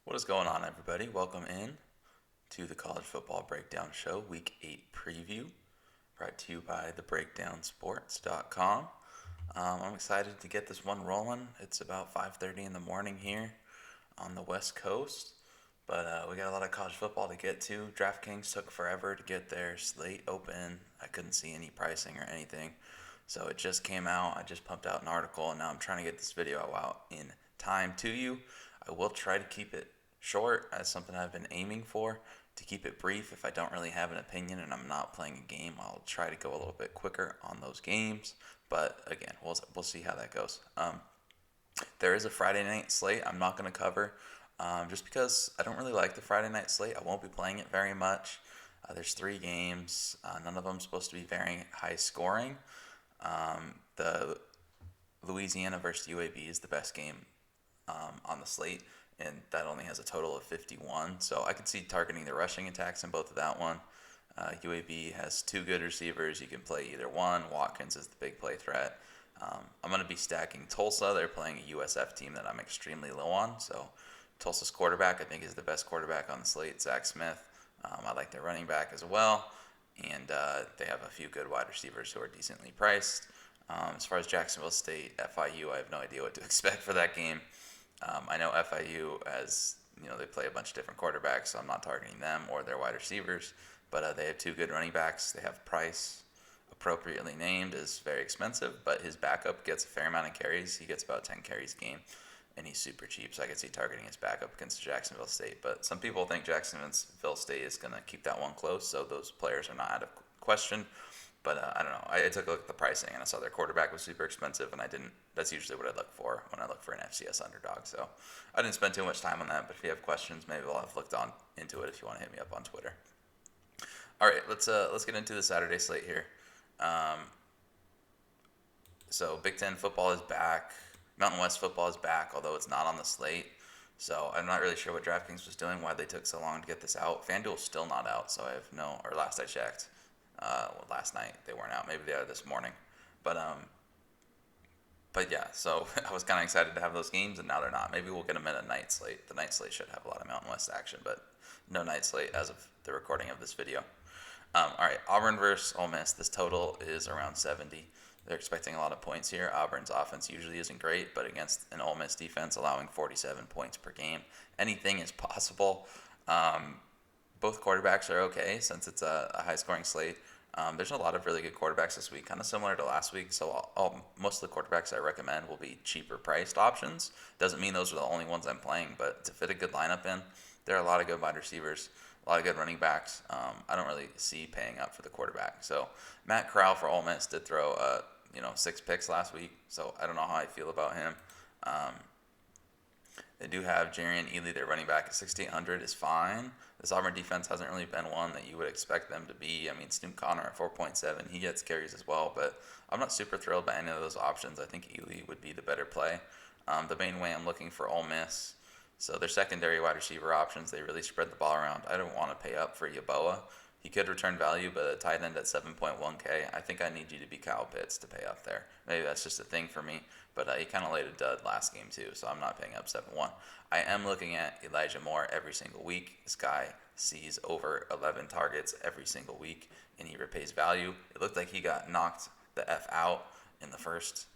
What is going on, everybody? Welcome in to the College Football Breakdown Show, Week 8 preview, brought to you by thebreakdownsports.com. I'm excited to get this one rolling. It's about 5:30 in the morning here on the West Coast, but we got a lot of college football to get to. DraftKings took forever to get their slate open. I couldn't see any pricing or anything, so it just came out. I just pumped out an article, and now I'm trying to get this video out in time to you. I will try to keep it short as something I've been aiming for, to keep it brief. If I don't really have an opinion and I'm not playing a game, I'll try to go a little bit quicker on those games. But again, we'll see how that goes. There is a Friday night slate I'm not going to cover just because I don't really like the Friday night slate. I won't be playing it very much. There's 3 games. None of them supposed to be very high scoring. The Louisiana versus UAB is the best game on the slate, and that only has a total of 51. So I could see targeting the rushing attacks in both of that one. UAB has 2 good receivers. You can play either one. Watkins is the big play threat. I'm going to be stacking Tulsa. They're playing a USF team that I'm extremely low on. So Tulsa's quarterback, I think, is the best quarterback on the slate, Zach Smith. I like their running back as well. And they have a few good wide receivers who are decently priced. As far as Jacksonville State, FIU, I have no idea what to expect for that game. I know FIU, as they play a bunch of different quarterbacks, so I'm not targeting them or their wide receivers. But they have 2 good running backs. They have Price, appropriately named, is very expensive, but his backup gets a fair amount of carries. He gets about 10 carries a game, and he's super cheap, so I could see targeting his backup against Jacksonville State. But some people think Jacksonville State is going to keep that one close, so those players are not out of question. But I don't know. I took a look at the pricing, and I saw their quarterback was super expensive, and I didn't. That's usually what I look for when I look for an FCS underdog. So I didn't spend too much time on that. But if you have questions, maybe I'll have looked into it if you want to hit me up on Twitter. All right, let's get into the Saturday slate here. So Big Ten football is back. Mountain West football is back, although it's not on the slate. So I'm not really sure what DraftKings was doing, why they took so long to get this out. FanDuel's still not out, so I have no. Or last I checked. Last night they weren't out. Maybe they are this morning, but yeah. So I was kind of excited to have those games, and now they're not. Maybe we'll get them in a night slate. The night slate should have a lot of Mountain West action, but no night slate as of the recording of this video. All right, Auburn versus Ole Miss. This total is around 70. They're expecting a lot of points here. Auburn's offense usually isn't great, but against an Ole Miss defense allowing 47 points per game, anything is possible. Both quarterbacks are okay since it's a high-scoring slate. There's a lot of really good quarterbacks this week, kind of similar to last week. So most of the quarterbacks I recommend will be cheaper priced options. Doesn't mean those are the only ones I'm playing, but to fit a good lineup in, there are a lot of good wide receivers, a lot of good running backs. I don't really see paying up for the quarterback. So Matt Corral for Ole Miss did throw 6 picks last week, so I don't know how I feel about him. They do have Jarian Ely, their running back, at 6,800 is fine. This Auburn defense hasn't really been one that you would expect them to be. I mean, Snoop Connor at 4.7, he gets carries as well, but I'm not super thrilled by any of those options. I think Ely would be the better play. The main way I'm looking for Ole Miss, so their secondary wide receiver options, they really spread the ball around. I don't want to pay up for Yeboah. He could return value, but a tight end at 7.1K, I think I need you to be Kyle Pitts to pay up there. Maybe that's just a thing for me, but he kind of laid a dud last game too, so I'm not paying up 7-1. I am looking at Elijah Moore every single week. This guy sees over 11 targets every single week, and he repays value. It looked like he got knocked the F out in the first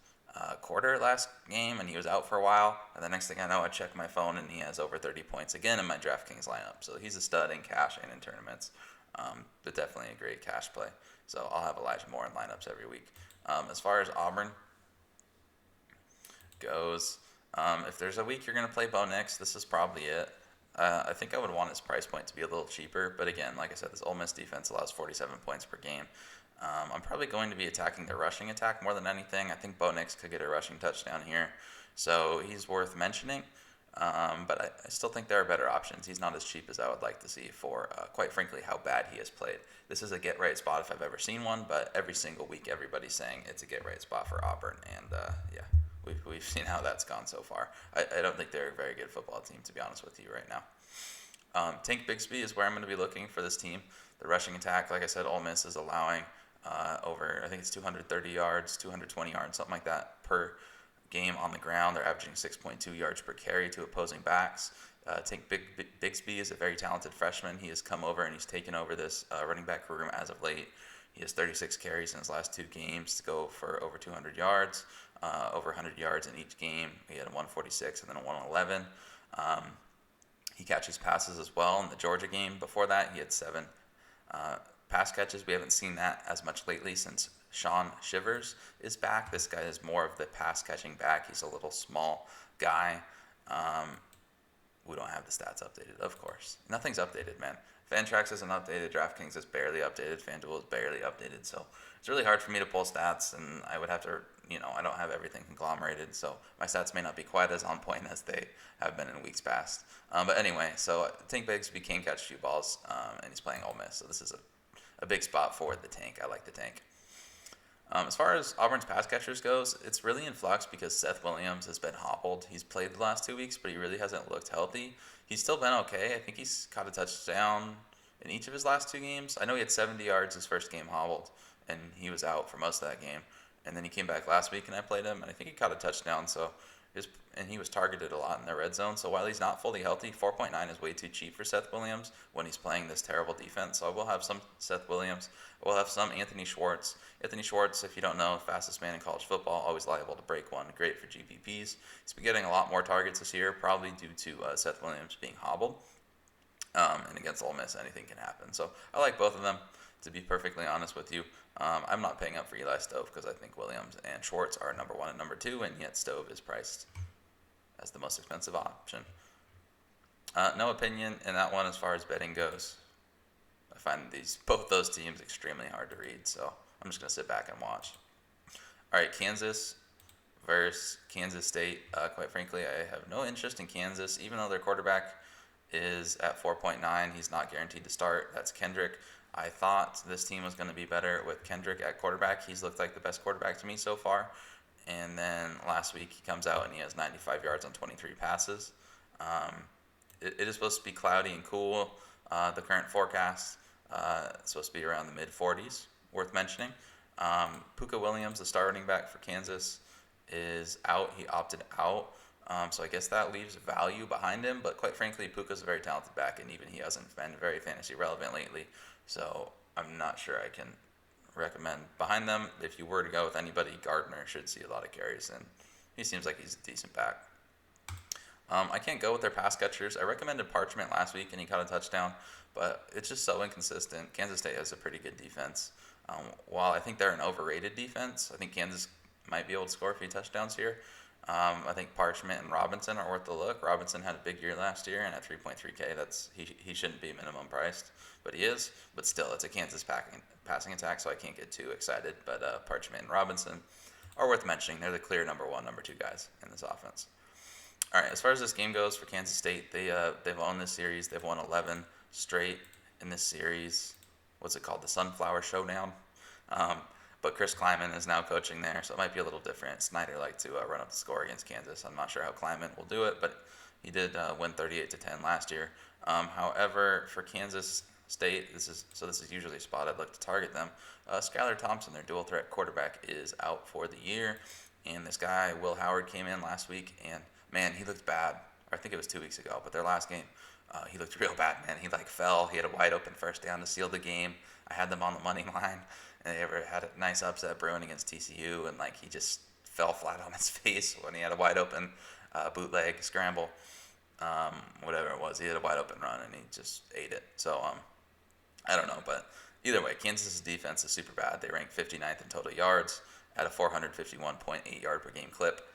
quarter last game, and he was out for a while. And the next thing I know, I check my phone, and he has over 30 points again in my DraftKings lineup. So he's a stud in cash and in tournaments. But definitely a great cash play. So I'll have Elijah Moore in lineups every week. As far as Auburn goes, if there's a week you're going to play Bo Nix, this is probably it. I think I would want his price point to be a little cheaper. But again, like I said, this Ole Miss defense allows 47 points per game. I'm probably going to be attacking the rushing attack more than anything. I think Bo Nix could get a rushing touchdown here. So he's worth mentioning. But I still think there are better options. He's not as cheap as I would like to see for, quite frankly, how bad he has played. This is a get-right spot if I've ever seen one, but every single week everybody's saying it's a get-right spot for Auburn, and yeah, we've seen how that's gone so far. I don't think they're a very good football team, to be honest with you right now. Tank Bigsby is where I'm going to be looking for this team. The rushing attack, like I said, Ole Miss is allowing over, I think it's 230 yards, 220 yards, something like that per game on the ground. They're averaging 6.2 yards per carry to opposing backs. Tank Bigsby is a very talented freshman. He has come over and he's taken over this running back room as of late. He has 36 carries in his last 2 games to go for over 200 yards, over 100 yards in each game. He had a 146 and then a 111. He catches passes as well in the Georgia game. Before that, he had 7 pass catches. We haven't seen that as much lately since Sean Shivers is back. This guy is more of the pass catching back. He's a little small guy. We don't have the stats updated, of course. Nothing's updated, man. Fantrax isn't updated. DraftKings is barely updated. FanDuel is barely updated. So it's really hard for me to pull stats, and I would have to, I don't have everything conglomerated. So my stats may not be quite as on point as they have been in weeks past. But anyway, so Tank Bigsby can catch a few balls, and he's playing Ole Miss. So this is a big spot for the Tank. I like the Tank. As far as Auburn's pass catchers goes, it's really in flux because Seth Williams has been hobbled. He's played the last 2 weeks, but he really hasn't looked healthy. He's still been okay. I think he's caught a touchdown in each of his last 2 games. I know he had 70 yards his first game hobbled, and he was out for most of that game. And then he came back last week, and I played him, and I think he caught a touchdown. And he was targeted a lot in the red zone. So while he's not fully healthy, 4.9 is way too cheap for Seth Williams when he's playing this terrible defense. So I will have some Seth Williams. I will have some Anthony Schwartz. Anthony Schwartz, if you don't know, fastest man in college football, always liable to break one. Great for GPPs. He's been getting a lot more targets this year, probably due to Seth Williams being hobbled. And against Ole Miss, anything can happen. So I like both of them, to be perfectly honest with you. I'm not paying up for Eli Stove because I think Williams and Schwartz are number 1 and number 2, and yet Stove is priced as the most expensive option. No opinion in that one as far as betting goes. I find both those teams extremely hard to read, so I'm just going to sit back and watch. All right, Kansas versus Kansas State. Quite frankly, I have no interest in Kansas, even though their quarterback is at 4.9. He's not guaranteed to start. That's Kendrick. I thought this team was going to be better with Kendrick at quarterback. He's looked like the best quarterback to me so far. And then last week he comes out and he has 95 yards on 23 passes. It is supposed to be cloudy and cool. The current forecast is supposed to be around the mid-40s, worth mentioning. Puka Williams, the starting back for Kansas, is out. He opted out. So I guess that leaves value behind him. But quite frankly, Puka's a very talented back, and even he hasn't been very fantasy relevant lately. So I'm not sure I can recommend behind them. If you were to go with anybody, Gardner should see a lot of carries, and he seems like he's a decent back. I can't go with their pass catchers. I recommended Parchment last week, and he caught a touchdown, but it's just so inconsistent. Kansas State has a pretty good defense. While I think they're an overrated defense, I think Kansas might be able to score a few touchdowns here. I think Parchment and Robinson are worth the look. Robinson had a big year last year, and at 3.3K, he shouldn't be minimum priced, but he is. But still, it's a Kansas passing attack, so I can't get too excited. But Parchment and Robinson are worth mentioning. They're the clear number 1, number 2 guys in this offense. All right, as far as this game goes for Kansas State, they've won this series. They've won 11 straight in this series. What's it called? The Sunflower Showdown. But Chris Kleiman is now coaching there, so it might be a little different. Snyder liked to run up the score against Kansas. I'm not sure how Kleiman will do it, but he did win 38-10 last year. However, for Kansas State, this is usually a spot I'd look to target them. Skylar Thompson, their dual threat quarterback, is out for the year, and this guy Will Howard came in last week, and man, he looked bad. Or I think it was 2 weeks ago, but their last game, he looked real bad, man. He fell. He had a wide open first down to seal the game. I had them on the money line. And they ever had a nice upset brewing against TCU, and he just fell flat on his face when he had a wide open bootleg scramble, whatever it was. He had a wide open run and he just ate it. So I don't know, but either way, Kansas' defense is super bad. They rank 59th in total yards at a 451.8 yard per game clip,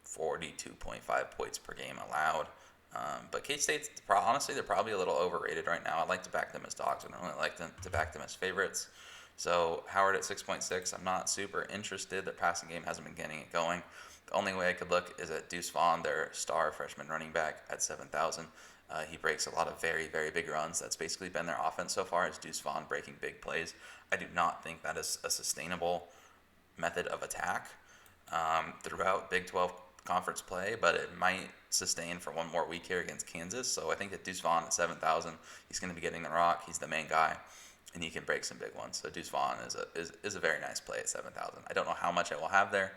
42.5 points per game allowed. But K-State, honestly, they're probably a little overrated right now. I like to back them as dogs. I don't really like to back them as favorites. So Howard at 6.6, I'm not super interested. Their passing game hasn't been getting it going. The only way I could look is at Deuce Vaughn, their star freshman running back, at 7,000. He breaks a lot of very, very big runs. That's basically been their offense so far, is Deuce Vaughn breaking big plays. I do not think that is a sustainable method of attack throughout Big 12 conference play, but it might sustain for one more week here against Kansas. So I think that Deuce Vaughn at 7,000, he's going to be getting the rock. He's the main guy, and he can break some big ones. So Deuce Vaughn is a very nice play at 7,000. I don't know how much I will have there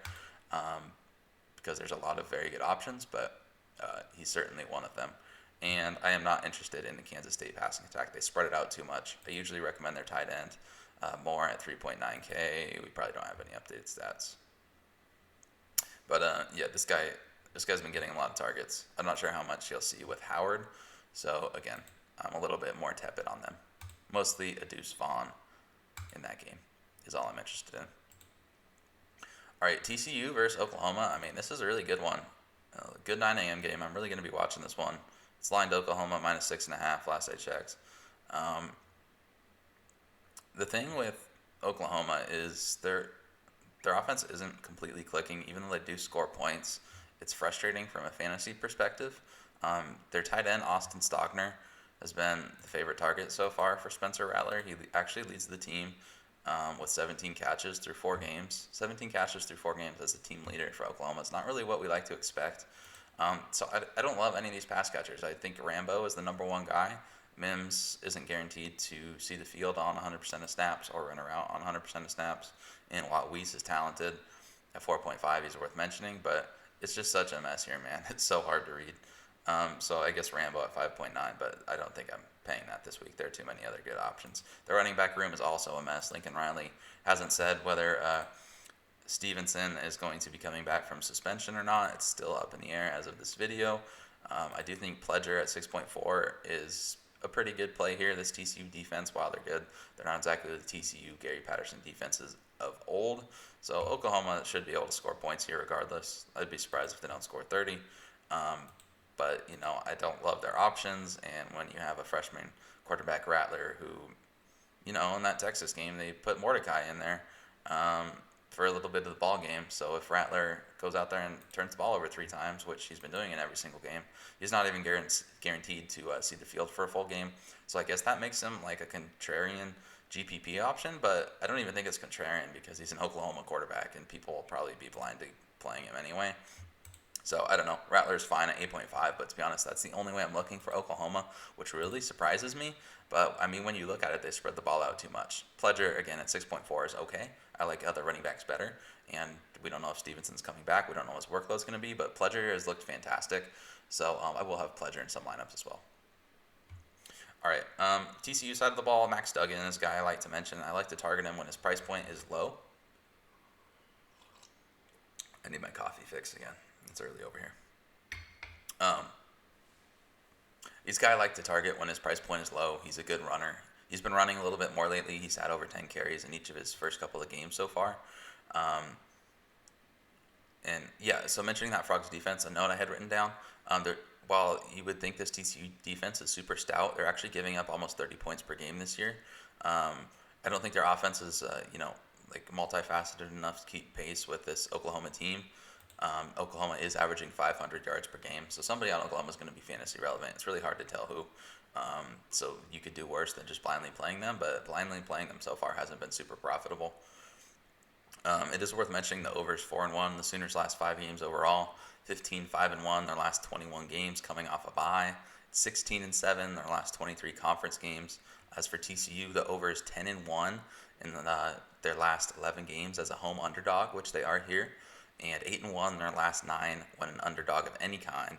because there's a lot of very good options, but he's certainly one of them. And I am not interested in the Kansas State passing attack. They spread it out too much. I usually recommend their tight end more at 3.9K. We probably don't have any updated stats. But yeah, this guy's been getting a lot of targets. I'm not sure how much he'll see with Howard. So again, I'm a little bit more tepid on them. Mostly a Deuce Vaughn in that game is all I'm interested in. All right, TCU versus Oklahoma. I mean, this is a really good one. Good 9 a.m. game. I'm really going to be watching this one. It's lined Oklahoma -6.5 last I checked. The thing with Oklahoma is their offense isn't completely clicking, even though they do score points. It's frustrating from a fantasy perspective. Their tight end, Austin Stogner, has been the favorite target so far for Spencer Rattler. He actually leads the team with 17 catches through 4 games. 17 catches through 4 games as the team leader for Oklahoma. It's not really what we like to expect. So I don't love any of these pass catchers. I think Rambo is the number one guy. Mims isn't guaranteed to see the field on 100% of snaps or run around on 100% of snaps. And while Weiss is talented at 4.5, he's worth mentioning. But it's just such a mess here, man. It's so hard to read. So I guess Rambo at 5.9, but I don't think I'm paying that this week. There are too many other good options. The running back room is also a mess. Lincoln Riley hasn't said whether Stevenson is going to be coming back from suspension or not. It's still up in the air as of this video. I do think Pledger at 6.4 is a pretty good play here. This TCU defense, while they're good, they're not exactly the TCU Gary Patterson defenses of old. So Oklahoma should be able to score points here regardless. I'd be surprised if they don't score 30. But, I don't love their options. And when you have a freshman quarterback, Rattler, who, in that Texas game, they put Mordecai in there for a little bit of the ball game. So if Rattler goes out there and turns the ball over 3 times, which he's been doing in every single game, he's not even guaranteed to see the field for a full game. So I guess that makes him like a contrarian GPP option, but I don't even think it's contrarian because he's an Oklahoma quarterback and people will probably be blind to playing him anyway. So I don't know. Rattler's fine at 8.5, but to be honest, that's the only way I'm looking for Oklahoma, which really surprises me. But I mean, when you look at it, they spread the ball out too much. Pledger again at 6.4 is okay. I like other running backs better, and we don't know if Stevenson's coming back. We don't know what his workload's going to be, but Pledger has looked fantastic. So I will have Pledger in some lineups as well. All right, TCU side of the ball, Max Duggan is a guy I like to mention. I like to target him when his price point is low. I need my coffee fixed again. It's early over here. He's a guy I like to target when his price point is low. He's a good runner. He's been running a little bit more lately. He's had over 10 carries in each of his first couple of games so far. And yeah, so mentioning that Frogs defense, a note I had written down, while you would think this TCU defense is super stout, they're actually giving up almost 30 points per game this year. I don't think their offense is, multifaceted enough to keep pace with this Oklahoma team. Oklahoma is averaging 500 yards per game, so somebody on Oklahoma is going to be fantasy relevant. It's really hard to tell who. So you could do worse than just blindly playing them, but blindly playing them so far hasn't been super profitable. It is worth mentioning the overs 4-1. The Sooners' last 5 games overall, 15-5-1. Their last 21 games coming off a bye, 16-7. Their last 23 conference games. As for TCU, the over is 10-1 in their last 11 games as a home underdog, which they are here, and 8-1 in their last 9 when an underdog of any kind.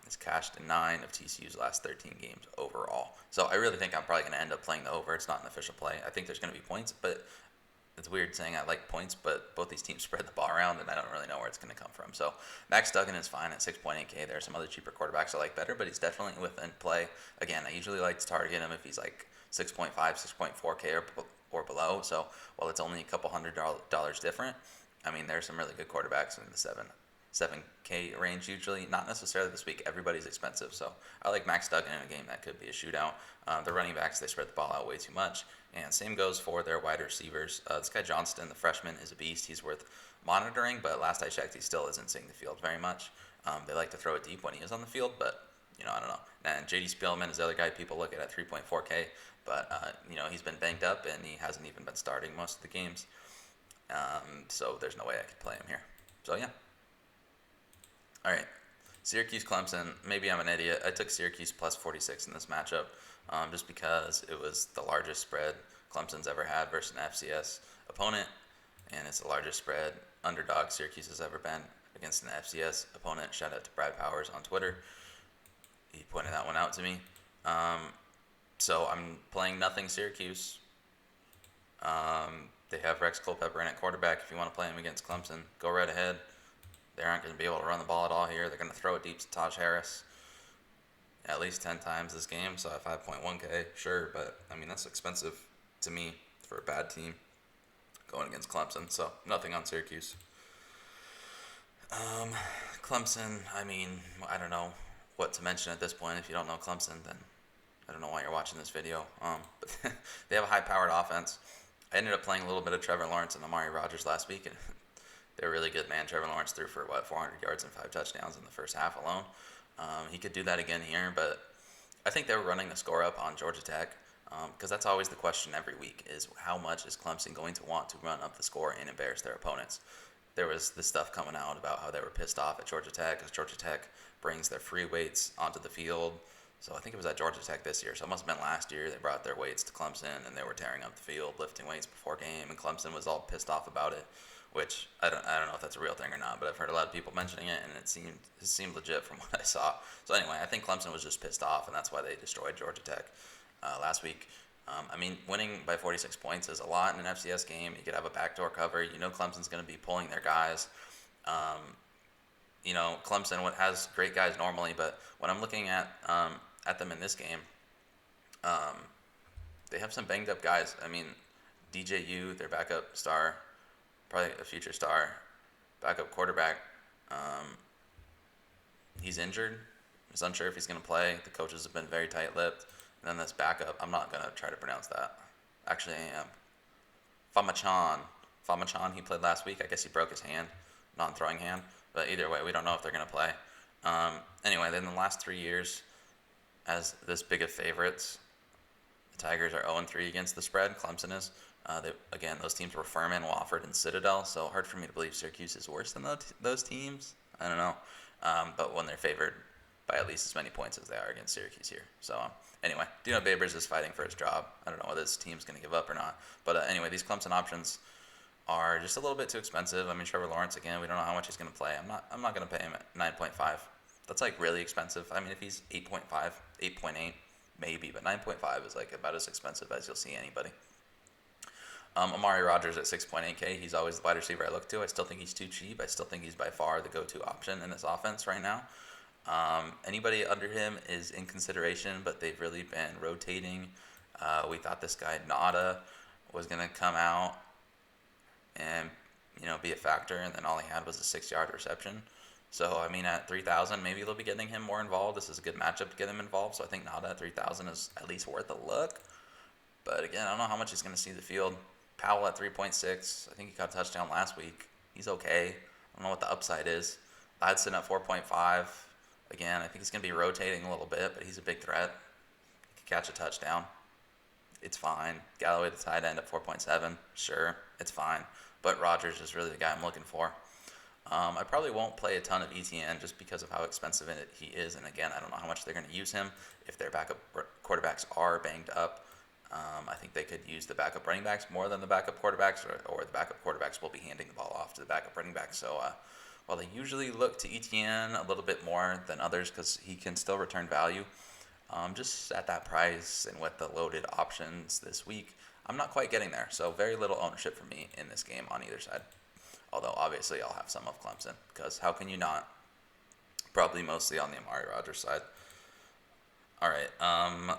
It's cashed in 9 of TCU's last 13 games overall. So I really think I'm probably going to end up playing the over. It's not an official play. I think there's going to be points, but it's weird saying I like points, but both these teams spread the ball around, and I don't really know where it's going to come from. So Max Duggan is fine at 6.8K. There are some other cheaper quarterbacks I like better, but he's definitely within play. Again, I usually like to target him if he's like 6.5, 6.4K or below. So while it's only a couple $100 different, I mean, there's some really good quarterbacks in the 7K range usually. Not necessarily this week. Everybody's expensive. So I like Max Duggan in a game that could be a shootout. The running backs, they spread the ball out way too much. And same goes for their wide receivers. This guy Johnston, the freshman, is a beast. He's worth monitoring, but last I checked, he still isn't seeing the field very much. They like to throw it deep when he is on the field, but, I don't know. And J.D. Spielman is the other guy people look at 3.4K, but, he's been banged up, and he hasn't even been starting most of the games. So there's no way I could play him here. So, yeah. All right. Syracuse-Clemson. Maybe I'm an idiot. I took Syracuse plus 46 in this matchup just because it was the largest spread Clemson's ever had versus an FCS opponent, and it's the largest spread underdog Syracuse has ever been against an FCS opponent. Shout out to Brad Powers on Twitter. he pointed that one out to me. So I'm playing nothing Syracuse. They have Rex Culpepper in at quarterback. If you want to play him against Clemson, go right ahead. They aren't going to be able to run the ball at all here. They're going to throw it deep to Taj Harris at least 10 times this game. So at 5.1K, sure, but I mean that's expensive to me for a bad team going against Clemson. So nothing on Syracuse. Clemson, I mean, I don't know what to mention at this point. If you don't know Clemson, then I don't know why you're watching this video. But they have a high-powered offense. I ended up playing a little bit of Trevor Lawrence and Amari Rodgers last week, and they're really good, man. Trevor Lawrence threw for, 400 yards and 5 touchdowns in the first half alone. He could do that again here, but I think they were running the score up on Georgia Tech, because that's always the question every week is how much is Clemson going to want to run up the score and embarrass their opponents. There was this stuff coming out about how they were pissed off at Georgia Tech because Georgia Tech brings their free weights onto the field. So I think it was at Georgia Tech this year. So it must have been last year. They brought their weights to Clemson and they were tearing up the field, lifting weights before game, and Clemson was all pissed off about it. Which I don't know if that's a real thing or not, but I've heard a lot of people mentioning it, and it seemed legit from what I saw. So anyway, I think Clemson was just pissed off, and that's why they destroyed Georgia Tech last week. I mean, winning by 46 points is a lot in an FCS game. You could have a backdoor cover. You know Clemson's going to be pulling their guys. Clemson has great guys normally, but when I'm looking at them in this game, they have some banged up guys. I mean, DJU, their backup star, probably a future star, backup quarterback, he's injured. He's unsure if he's going to play. The coaches have been very tight-lipped. And then this backup, I'm not going to try to pronounce that. Actually, I am. Famachan, he played last week. I guess he broke his hand, non-throwing hand. But either way, we don't know if they're going to play. Anyway, then the last 3 years, as this big of favorites, the Tigers are 0-3 against the spread. Clemson is. Again, those teams were Furman, Wofford, and Citadel, so hard for me to believe Syracuse is worse than those teams. I don't know. But when they're favored by at least as many points as they are against Syracuse here. So anyway, Dino Babers is fighting for his job. I don't know whether his team's going to give up or not. But anyway, these Clemson options are just a little bit too expensive. I mean, Trevor Lawrence, again, we don't know how much he's going to play. I'm not going to pay him at 9.5. That's like really expensive. I mean, if he's 8.5, 8.8, maybe, but 9.5 is like about as expensive as you'll see anybody. Amari Rodgers at 6.8K. He's always the wide receiver I look to. I still think he's too cheap. I still think he's by far the go-to option in this offense right now. Anybody under him is in consideration, but they've really been rotating. We thought this guy Nada was going to come out and be a factor, and then all he had was a 6-yard reception. So I mean, at 3,000, maybe they'll be getting him more involved. This is a good matchup to get him involved. So I think Nada at 3,000 is at least worth a look. But again, I don't know how much he's going to see the field. Powell at 3.6. I think he got a touchdown last week. He's okay. I don't know what the upside is. Ladson at 4.5. Again, I think he's going to be rotating a little bit, but he's a big threat. He could catch a touchdown. It's fine. Galloway, the tight end, at 4.7. Sure, it's fine. But Rodgers is really the guy I'm looking for. I probably won't play a ton of ETN just because of how expensive he is. And again, I don't know how much they're going to use him. If their backup quarterbacks are banged up, I think they could use the backup running backs more than the backup quarterbacks, or the backup quarterbacks will be handing the ball off to the backup running backs. So while they usually look to ETN a little bit more than others because he can still return value, just at that price and with the loaded options this week, I'm not quite getting there. So very little ownership for me in this game on either side. Although obviously I'll have some of Clemson because how can you not? Probably mostly on the Amari Rodgers side. All right.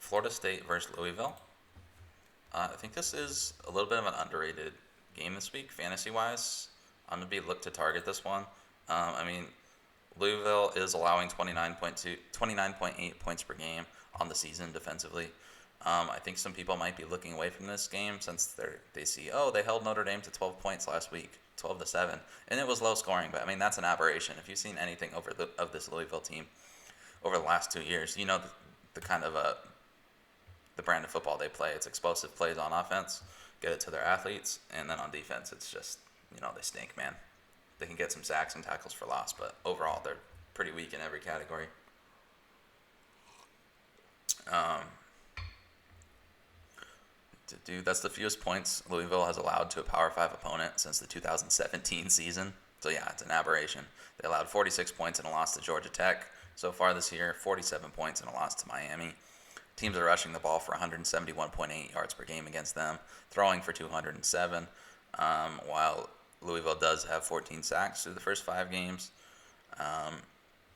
Florida State versus Louisville. I think this is a little bit of an underrated game this week, fantasy-wise. I'm going to be looked to target this one. I mean, Louisville is allowing 29.8 points per game on the season defensively. I think some people might be looking away from this game since they see, they held Notre Dame to 12 points last week, 12-7, and it was low scoring. But I mean, that's an aberration. If you've seen anything of this Louisville team over the last 2 years, you know the kind of the brand of football they play. It's explosive plays on offense, get it to their athletes, and then on defense, it's just they stink, man. They can get some sacks and tackles for loss, but overall, they're pretty weak in every category. That's the fewest points Louisville has allowed to a Power 5 opponent since the 2017 season. So yeah, it's an aberration. They allowed 46 points in a loss to Georgia Tech, so far this year, 47 points in a loss to Miami. Teams are rushing the ball for 171.8 yards per game against them, throwing for 207, while Louisville does have 14 sacks through the first 5 games.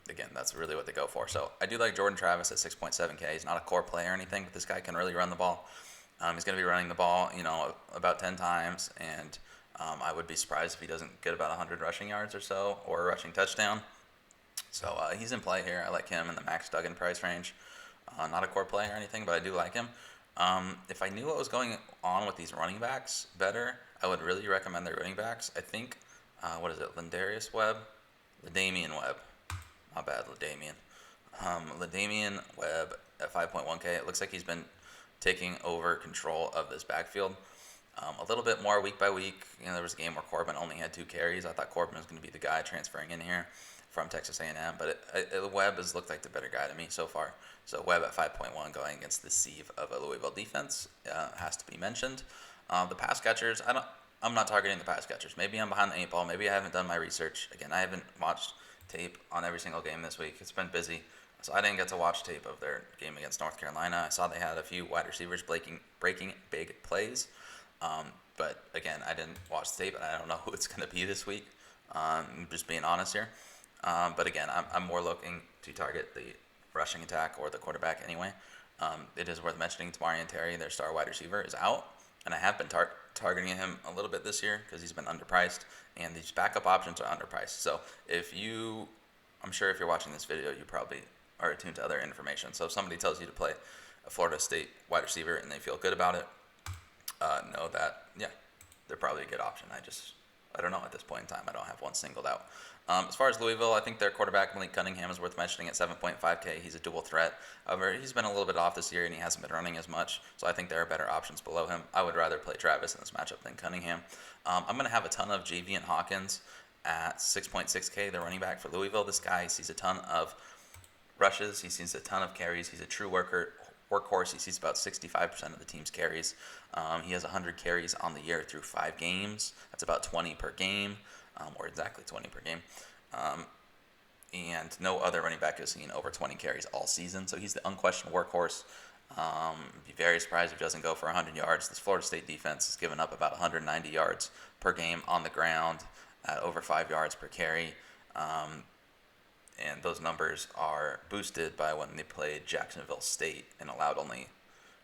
Again, that's really what they go for. So I do like Jordan Travis at 6.7K. He's not a core player or anything, but this guy can really run the ball. He's going to be running the ball, about 10 times, and I would be surprised if he doesn't get about 100 rushing yards or so, or a rushing touchdown. So he's in play here. I like him in the Max Duggan price range. Not a core player or anything, but I do like him. If I knew what was going on with these running backs better, I would really recommend their running backs. I think, LaDamian Webb. My bad, LaDamian Webb at 5.1K. It looks like he's been taking over control of this backfield a little bit more week by week. There was a game where Corbin only had 2 carries. I thought Corbin was going to be the guy transferring in here from Texas A&M, but Webb has looked like the better guy to me so far. So Webb at 5.1 going against the sieve of a Louisville defense has to be mentioned. The pass catchers, I'm not targeting the pass catchers. Maybe I'm behind the 8 ball. Maybe I haven't done my research. Again, I haven't watched tape on every single game this week. It's been busy, so I didn't get to watch tape of their game against North Carolina. I saw they had a few wide receivers breaking big plays, but again, I didn't watch the tape, and I don't know who it's going to be this week. I'm just being honest here. But again, I'm more looking to target the rushing attack or the quarterback anyway. It is worth mentioning Tamarian Terry, their star wide receiver, is out, and I have been targeting him a little bit this year because he's been underpriced, and these backup options are underpriced. So I'm sure if you're watching this video, you probably are attuned to other information. So if somebody tells you to play a Florida State wide receiver and they feel good about it, know that, they're probably a good option. I don't know at this point in time. I don't have one singled out. As far as Louisville, I think their quarterback, Malik Cunningham, is worth mentioning at 7.5K. He's a dual threat. However, he's been a little bit off this year, and he hasn't been running as much, so I think there are better options below him. I would rather play Travis in this matchup than Cunningham. I'm going to have a ton of Javian Hawkins at 6.6K, the running back for Louisville. This guy sees a ton of rushes. He sees a ton of carries. He's a true workhorse. He sees about 65% of the team's carries. He has 100 carries on the year through 5 games. That's about 20 per game. Or exactly 20 per game. And no other running back has seen over 20 carries all season, so he's the unquestioned workhorse. Be very surprised if he doesn't go for 100 yards. This Florida State defense has given up about 190 yards per game on the ground at over 5 yards per carry. And those numbers are boosted by when they played Jacksonville State and allowed only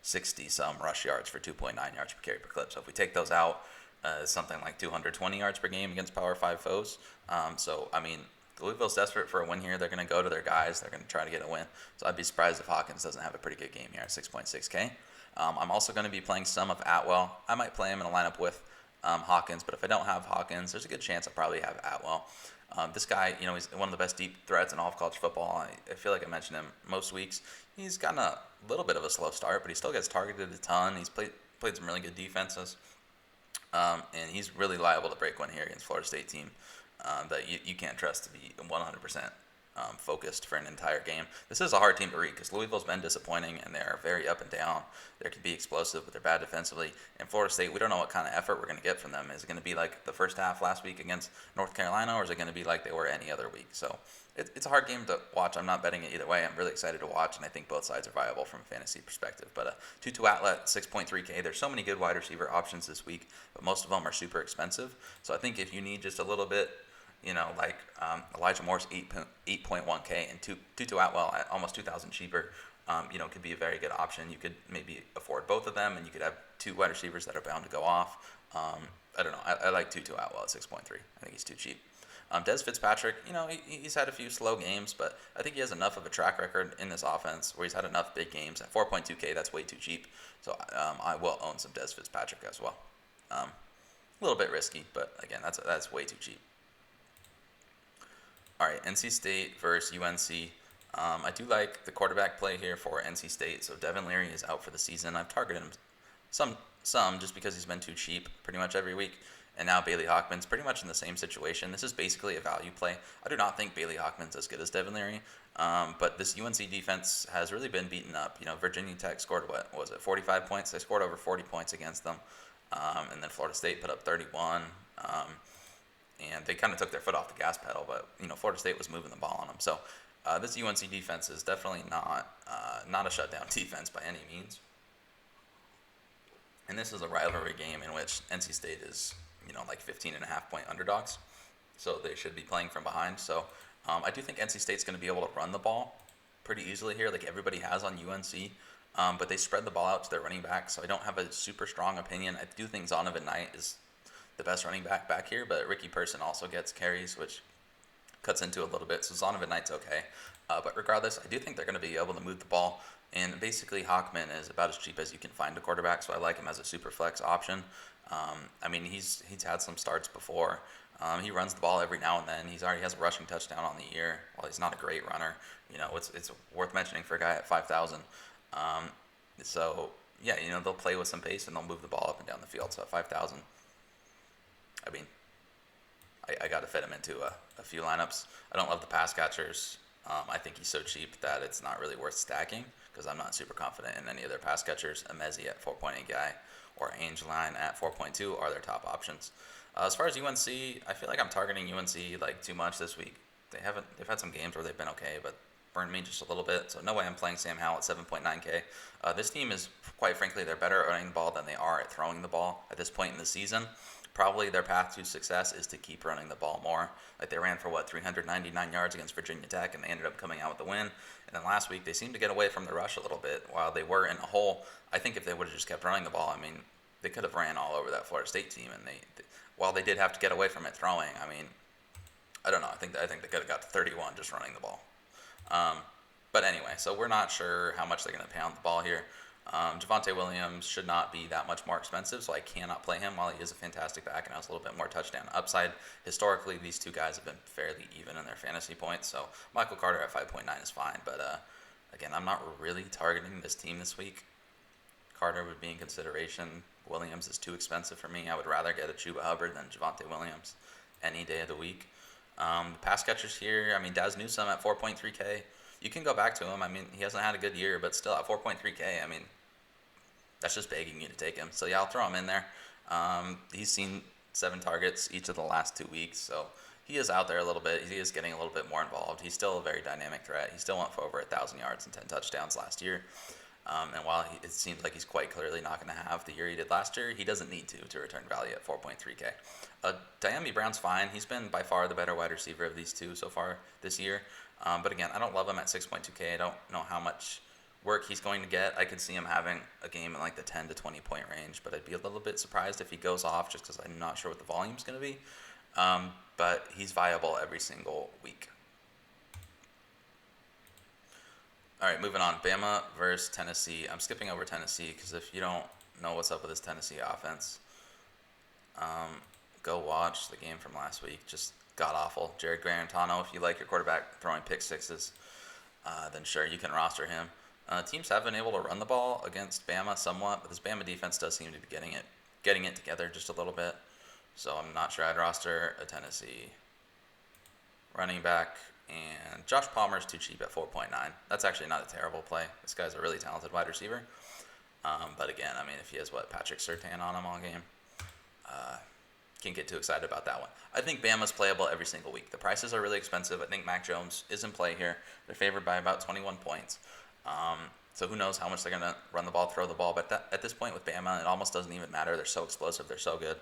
60-some rush yards for 2.9 yards per carry per clip. So if we take those out, something like 220 yards per game against Power 5 foes. Louisville's desperate for a win here. They're going to go to their guys. They're going to try to get a win. So I'd be surprised if Hawkins doesn't have a pretty good game here at 6.6K. I'm also going to be playing some of Atwell. I might play him in a lineup with Hawkins, but if I don't have Hawkins, there's a good chance I'll probably have Atwell. This guy, he's one of the best deep threats in all of college football. I feel like I mention him most weeks. He's gotten a little bit of a slow start, but he still gets targeted a ton. He's played some really good defenses. And he's really liable to break one here against Florida State team that you can't trust to be 100% focused for an entire game. This is a hard team to read because Louisville's been disappointing and they're very up and down. They can be explosive, but they're bad defensively. And Florida State, we don't know what kind of effort we're going to get from them. Is it going to be like the first half last week against North Carolina, or is it going to be like they were any other week? So it's a hard game to watch. I'm not betting it either way. I'm really excited to watch, and I think both sides are viable from a fantasy perspective. But Tutu Atlet, 6.3K. There's so many good wide receiver options this week, but most of them are super expensive. So I think if you need just a little bit, Elijah Moore's 8.1K and Tutu Atwell at almost 2,000 cheaper, could be a very good option. You could maybe afford both of them, and you could have 2 wide receivers that are bound to go off. I don't know. I like Tutu Atwell at 6.3. I think he's too cheap. Des Fitzpatrick, he's had a few slow games, but I think he has enough of a track record in this offense where he's had enough big games. At 4.2K, that's way too cheap. So I will own some Des Fitzpatrick as well. A little bit risky, but again, that's way too cheap. All right, NC State versus UNC. I do like the quarterback play here for NC State. So Devin Leary is out for the season. I've targeted him some just because he's been too cheap pretty much every week. And now Bailey Hawkman's pretty much in the same situation. This is basically a value play. I do not think Bailey Hawkman's as good as Devin Leary, but this UNC defense has really been beaten up. Virginia Tech scored, 45 points? They scored over 40 points against them. And then Florida State put up 31. And they kind of took their foot off the gas pedal, but Florida State was moving the ball on them. So This UNC defense is definitely not a shutdown defense by any means. And this is a rivalry game in which NC State is, like 15.5-point underdogs. So they should be playing from behind. So I do think NC State's going to be able to run the ball pretty easily here, like everybody has on UNC. But they spread the ball out to their running back, so I don't have a super strong opinion. I do think Zonovan Knight is the best running back here, but Ricky Person also gets carries, which cuts into a little bit. So Zonovan Knight's okay. But regardless, I do think they're going to be able to move the ball. And basically, Hockman is about as cheap as you can find a quarterback, so I like him as a super flex option. He's had some starts before. He runs the ball every now and then. He's already has a rushing touchdown on the year. While he's not a great runner, it's worth mentioning for a guy at 5,000. So yeah, they'll play with some pace and they'll move the ball up and down the field. So at 5,000, I got to fit him into a few lineups. I don't love the pass catchers. I think he's so cheap that it's not really worth stacking because I'm not super confident in any of their pass catchers. A MIZZ at 4.8 guy or Angeline at 4.2 are their top options. As far as UNC, I feel like I'm targeting UNC like too much this week. They've had some games where they've been okay, but burned me just a little bit. So no way I'm playing Sam Howell at 7.9K. This team is, quite frankly, they're better at running the ball than they are at throwing the ball at this point in the season. Probably their path to success is to keep running the ball more. Like they ran for 399 yards against Virginia Tech, and they ended up coming out with the win. And then last week they seemed to get away from the rush a little bit while they were in a hole. I think if they would have just kept running the ball, they could have ran all over that Florida State team. And while they did have to get away from it throwing, I don't know. I think they could have got to 31 just running the ball. But anyway, so we're not sure how much they're going to pound the ball here. Javonte Williams should not be that much more expensive, so I cannot play him while he is a fantastic back and has a little bit more touchdown upside. Historically, these two guys have been fairly even in their fantasy points, so Michael Carter at 5.9 is fine. But again, I'm not really targeting this team this week. Carter would be in consideration. Williams is too expensive for me. I would rather get a Chuba Hubbard than Javonte Williams any day of the week. The pass catchers here, Daz Newsome at 4.3K. You can go back to him. He hasn't had a good year, but still at 4.3K, that's just begging you to take him. So yeah, I'll throw him in there. He's seen 7 targets each of the last 2 weeks, so he is out there a little bit. He is getting a little bit more involved. He's still a very dynamic threat. He still went for over 1,000 yards and 10 touchdowns last year. And while it seems like he's quite clearly not going to have the year he did last year, he doesn't need to return value at 4.3K. Diami Brown's fine. He's been by far the better wide receiver of these two so far this year. But again, I don't love him at 6.2K. I don't know how much work he's going to get. I could see him having a game in like the 10 to 20 point range, but I'd be a little bit surprised if he goes off just because I'm not sure what the volume's going to be. But he's viable every single week. All right, moving on. Bama versus Tennessee. I'm skipping over Tennessee because if you don't know what's up with this Tennessee offense, go watch the game from last week. Just god-awful. Jared Garantano, if you like your quarterback throwing pick sixes, then sure, you can roster him. Teams have been able to run the ball against Bama somewhat, but this Bama defense does seem to be getting it together just a little bit. So I'm not sure I'd roster a Tennessee running back. And Josh Palmer's too cheap at 4.9. That's actually not a terrible play. This guy's a really talented wide receiver. But again, if he has Patrick Surtain on him all game, can't get too excited about that one. I think Bama's playable every single week. The prices are really expensive. I think Mac Jones is in play here. They're favored by about 21 points. So who knows how much they're going to run the ball, throw the ball. But at this point with Bama, it almost doesn't even matter. They're so explosive. They're so good.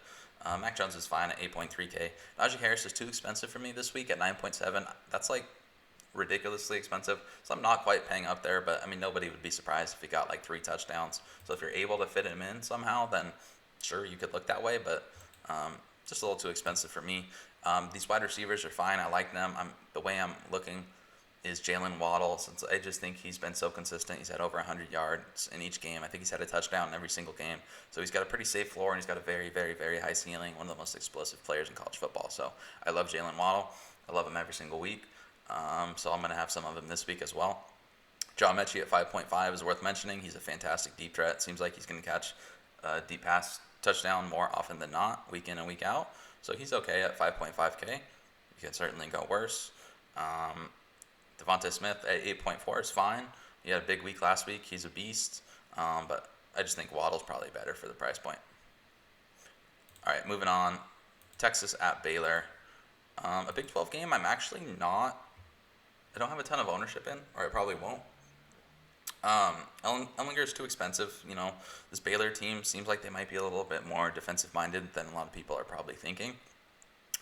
Mac Jones is fine at 8.3K. Najee Harris is too expensive for me this week at 9.7. That's like ridiculously expensive. So I'm not quite paying up there, but nobody would be surprised if he got like 3 touchdowns. So if you're able to fit him in somehow, then sure, you could look that way, but just a little too expensive for me. These wide receivers are fine. I like them. The way I'm looking is Jalen Waddle, since I just think he's been so consistent. He's had over 100 yards in each game. I think he's had a touchdown in every single game. So he's got a pretty safe floor, and he's got a very, very, very high ceiling, one of the most explosive players in college football. So I love Jalen Waddle. I love him every single week. So I'm going to have some of him this week as well. John Mechie at 5.5 is worth mentioning. He's a fantastic deep threat. Seems like he's going to catch a deep pass touchdown more often than not, week in and week out. So he's okay at 5.5K. You can certainly go worse. Devontae Smith at 8.4 is fine. He had a big week last week. He's a beast. But I just think Waddle's probably better for the price point. All right, moving on. Texas at Baylor. A Big 12 game I'm actually not I don't have a ton of ownership in, or I probably won't. Ellinger is too expensive. This Baylor team seems like they might be a little bit more defensive-minded than a lot of people are probably thinking.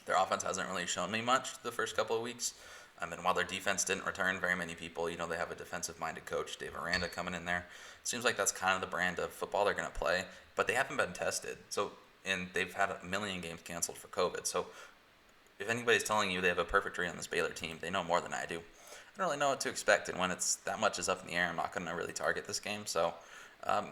Their offense hasn't really shown me much the first couple of weeks. And while their defense didn't return very many people, they have a defensive-minded coach, Dave Aranda, coming in there. Seems like that's kind of the brand of football they're going to play, but they haven't been tested. And they've had a million games canceled for COVID. So if anybody's telling you they have a perfect read on this Baylor team, they know more than I do. I don't really know what to expect, and when it's that much is up in the air, I'm not going to really target this game. So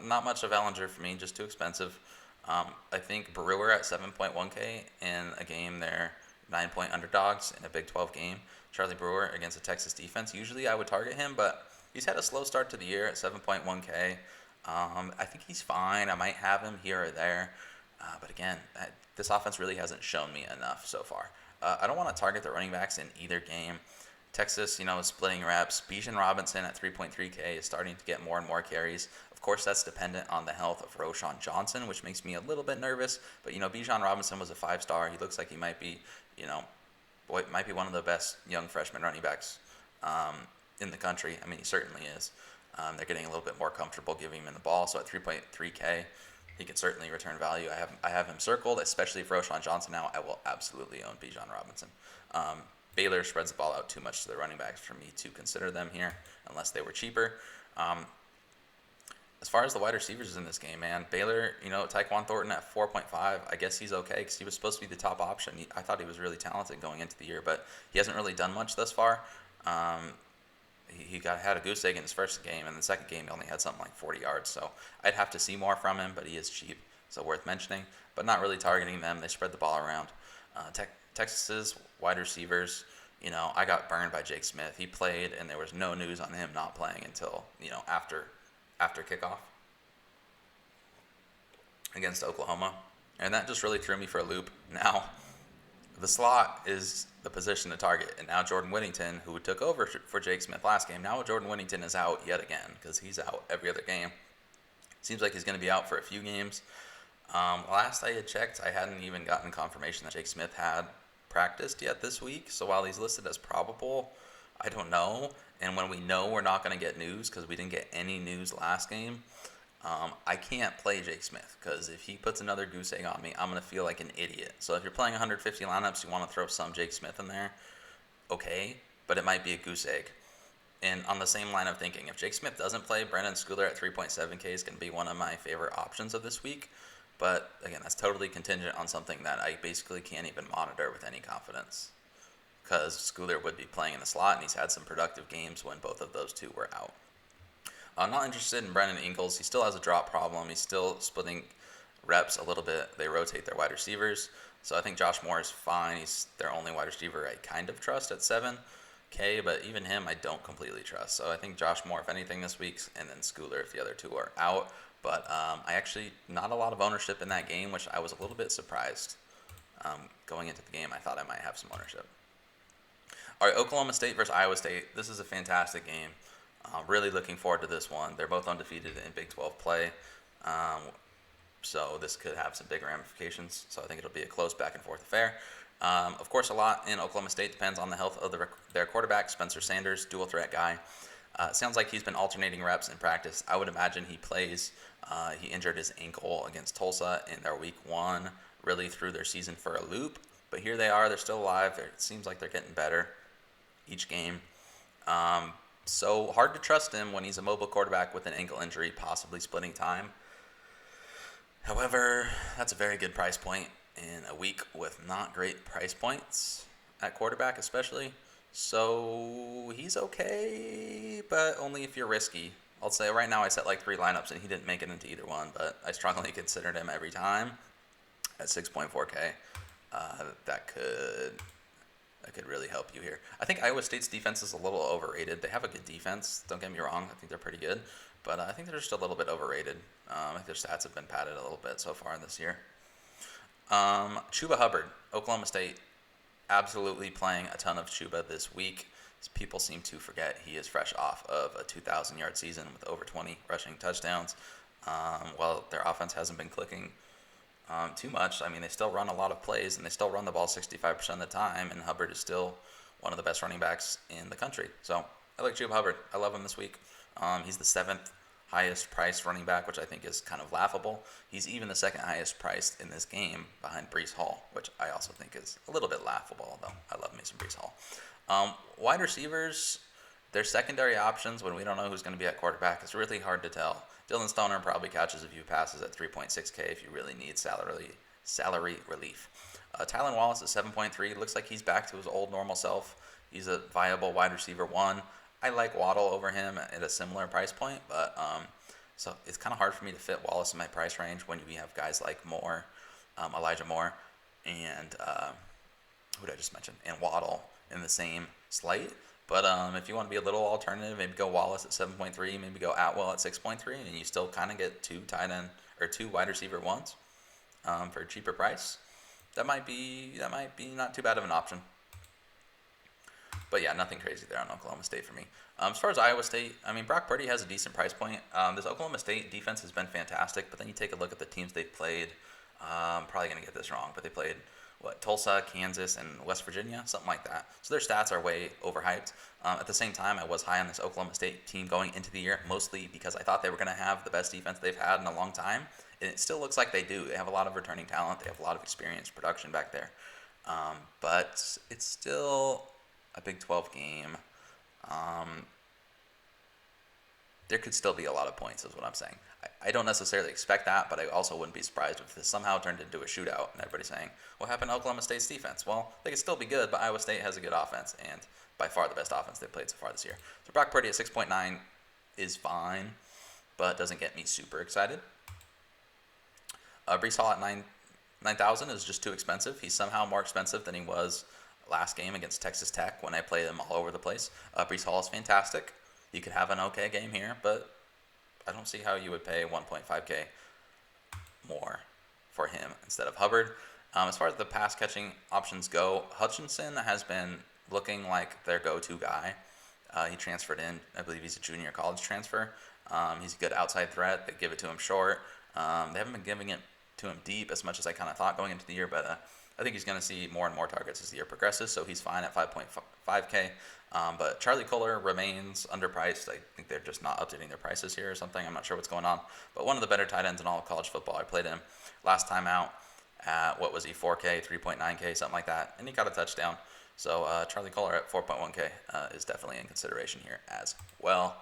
not much of Ellinger for me, just too expensive. I think Brewer at 7.1K in a game they're 9-point underdogs in a Big 12 game. Charlie Brewer against a Texas defense. Usually I would target him, but he's had a slow start to the year at 7.1K. I think he's fine. I might have him here or there. But again, this offense really hasn't shown me enough so far. I don't want to target the running backs in either game. Texas, is splitting reps. Bijan Robinson at 3.3K is starting to get more and more carries. Of course, that's dependent on the health of Roschon Johnson, which makes me a little bit nervous. But, Bijan Robinson was a 5-star. He looks like he might be, might be one of the best young freshman running backs in the country. I mean, he certainly is. They're getting a little bit more comfortable giving him the ball. So at 3.3K, he can certainly return value. I have him circled, especially for Roschon Johnson now. I will absolutely own Bijan Robinson. Baylor spreads the ball out too much to the running backs for me to consider them here unless they were cheaper. As far as the wide receivers in this game, man, Baylor, Tyquan Thornton at 4.5, I guess he's okay because he was supposed to be the top option. I thought he was really talented going into the year, but he hasn't really done much thus far. He had a goose egg in his first game, and the second game he only had something like 40 yards. So I'd have to see more from him, but he is cheap, so worth mentioning. But not really targeting them. They spread the ball around. Texas's wide receivers, I got burned by Jake Smith. He played, and there was no news on him not playing until, after kickoff against Oklahoma. And that just really threw me for a loop. Now, the slot is the position to target. And now Jordan Whittington, who took over for Jake Smith last game, now Jordan Whittington is out yet again because he's out every other game. Seems like he's going to be out for a few games. Last I had checked, I hadn't even gotten confirmation that Jake Smith had practiced yet this week. So while he's listed as probable, I don't know. And when we know we're not going to get news because we didn't get any news last game, I can't play Jake Smith because if he puts another goose egg on me, I'm going to feel like an idiot. So if you're playing 150 lineups, you want to throw some Jake Smith in there, okay, but it might be a goose egg. And on the same line of thinking, if Jake Smith doesn't play, Brendan Schooler at 3.7K is going to be one of my favorite options of this week. But again, that's totally contingent on something that I basically can't even monitor with any confidence. Because Schooler would be playing in the slot, and he's had some productive games when both of those two were out. I'm not interested in Brennan Ingles. He still has a drop problem. He's still splitting reps a little bit. They rotate their wide receivers. So I think Josh Moore is fine. He's their only wide receiver I kind of trust at 7K, but even him I don't completely trust. So I think Josh Moore, if anything, this week, and then Schooler if the other two are out. But I actually, not a lot of ownership in that game, which I was a little bit surprised. Going into the game, I thought I might have some ownership. All right, Oklahoma State versus Iowa State. This is a fantastic game. Really looking forward to this one. They're both undefeated in Big 12 play. So this could have some big ramifications. So I think it'll be a close back-and-forth affair. Of course, a lot in Oklahoma State depends on the health of their quarterback, Spencer Sanders, dual-threat guy. Sounds like he's been alternating reps in practice. I would imagine he plays. He injured his ankle against Tulsa in their week 1, really threw their season for a loop. But here they are. They're still alive. It seems like they're getting better each game. So hard to trust him when he's a mobile quarterback with an ankle injury, possibly splitting time. However, that's a very good price point in a week with not great price points at quarterback especially. So he's okay, but only if you're risky. I'll say right now I set like 3 lineups and he didn't make it into either one, but I strongly considered him every time at 6.4K. That could really help you here. I think Iowa State's defense is a little overrated. They have a good defense. Don't get me wrong. I think they're pretty good. But I think they're just a little bit overrated. I think their stats have been padded a little bit so far this year. Chuba Hubbard, Oklahoma State, absolutely playing a ton of Chuba this week. People seem to forget he is fresh off of a 2,000-yard season with over 20 rushing touchdowns. While their offense hasn't been clicking too much, I mean, they still run a lot of plays, and they still run the ball 65% of the time, and Hubbard is still one of the best running backs in the country. So I like Chuba Hubbard. I love him this week. He's the 7th highest priced running back, which I think is kind of laughable. He's even the 2nd highest priced in this game behind Breece Hall, which I also think is a little bit laughable, although I love me some Breece Hall. Wide receivers, their secondary options when we don't know who's going to be at quarterback, it's really hard to tell. Dylan Stoner probably catches a few passes at 3.6K if you really need salary relief. Tylan Wallace at 7.3 looks like he's back to his old normal self. He's a viable wide receiver 1. I like Waddle over him at a similar price point, but so it's kind of hard for me to fit Wallace in my price range when we have guys like Moore, Elijah Moore, and who did I just mention, and Waddle in the same slate. But if you want to be a little alternative, maybe go Wallace at 7.3, maybe go Atwell at 6.3, and you still kind of get 2 wide receiver 1s for a cheaper price. That might be not too bad of an option. But yeah, nothing crazy there on Oklahoma State for me. As far as Iowa State, I mean, Brock Purdy has a decent price point. This Oklahoma State defense has been fantastic, but then you take a look at the teams they've played. I'm probably going to get this wrong, but they played, Tulsa, Kansas, and West Virginia, something like that. So their stats are way overhyped. At the same time, I was high on this Oklahoma State team going into the year, mostly because I thought they were going to have the best defense they've had in a long time. And it still looks like they do. They have a lot of returning talent. They have a lot of experience, production back there. But it's still a Big 12 game. There could still be a lot of points, is what I'm saying. I don't necessarily expect that, but I also wouldn't be surprised if this somehow turned into a shootout and everybody's saying, what happened to Oklahoma State's defense? Well, they could still be good, but Iowa State has a good offense, and by far the best offense they've played so far this year. So Brock Purdy at 6.9 is fine, but doesn't get me super excited. Breece Hall at 9,000 is just too expensive. He's somehow more expensive than he was last game against Texas Tech when I played him all over the place. Breece Hall is fantastic. You could have an okay game here, but I don't see how you would pay 1.5K more for him instead of Hubbard. As far as the pass catching options go, Hutchinson has been looking like their go-to guy. He transferred in. I believe he's a junior college transfer. He's a good outside threat. They give it to him short. They haven't been giving it to him deep as much as I kind of thought going into the year, but I think he's going to see more and more targets as the year progresses, so he's fine at 5.5K. But Charlie Kolar remains underpriced. I think they're just not updating their prices here or something. I'm not sure what's going on. But one of the better tight ends in all of college football. I played him last time out at, 4K, 3.9K, something like that, and he got a touchdown. So Charlie Kolar at 4.1K is definitely in consideration here as well.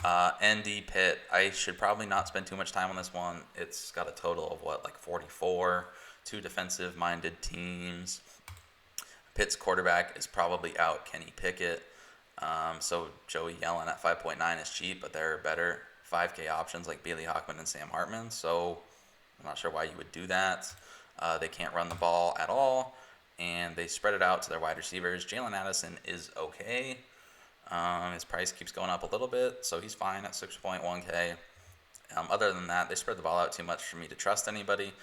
ND PITT, I should probably not spend too much time on this one. It's got a total of 44, 2 defensive-minded teams. Pitt's quarterback is probably out Kenny Pickett. So Joey Yellen at 5.9 is cheap, but there are better 5K options like Bailey Hockman and Sam Hartman. So I'm not sure why you would do that. They can't run the ball at all, and they spread it out to their wide receivers. Jalen Addison is okay. His price keeps going up a little bit, so he's fine at 6.1K. Other than that, they spread the ball out too much for me to trust anybody.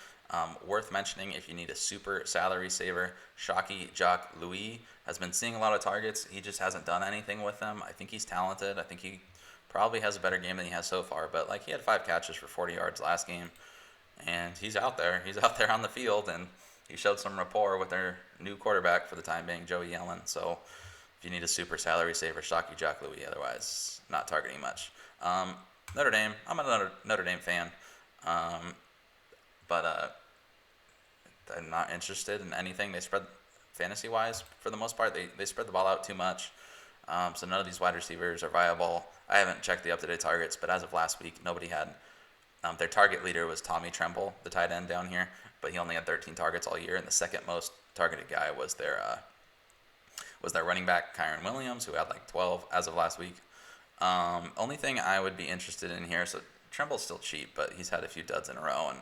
Worth mentioning, if you need a super salary saver, Shockey Jock Louis has been seeing a lot of targets. He just hasn't done anything with them. I think he's talented. I think he probably has a better game than he has so far. But he had 5 catches for 40 yards last game, and he's out there. He's out there on the field, and he showed some rapport with their new quarterback for the time being, Joey Yellen. So if you need a super salary saver, Shockey Jock Louis. Otherwise, not targeting much. Notre Dame. I'm a Notre Dame fan. But I'm not interested in anything. They spread, fantasy-wise, for the most part, they spread the ball out too much. So none of these wide receivers are viable. I haven't checked the up-to-date targets, but as of last week, nobody had. Their target leader was Tommy Tremble, the tight end down here, but he only had 13 targets all year, and the second most targeted guy was their running back, Kyron Williams, who had 12 as of last week. Only thing I would be interested in here, so Tremble's still cheap, but he's had a few duds in a row, and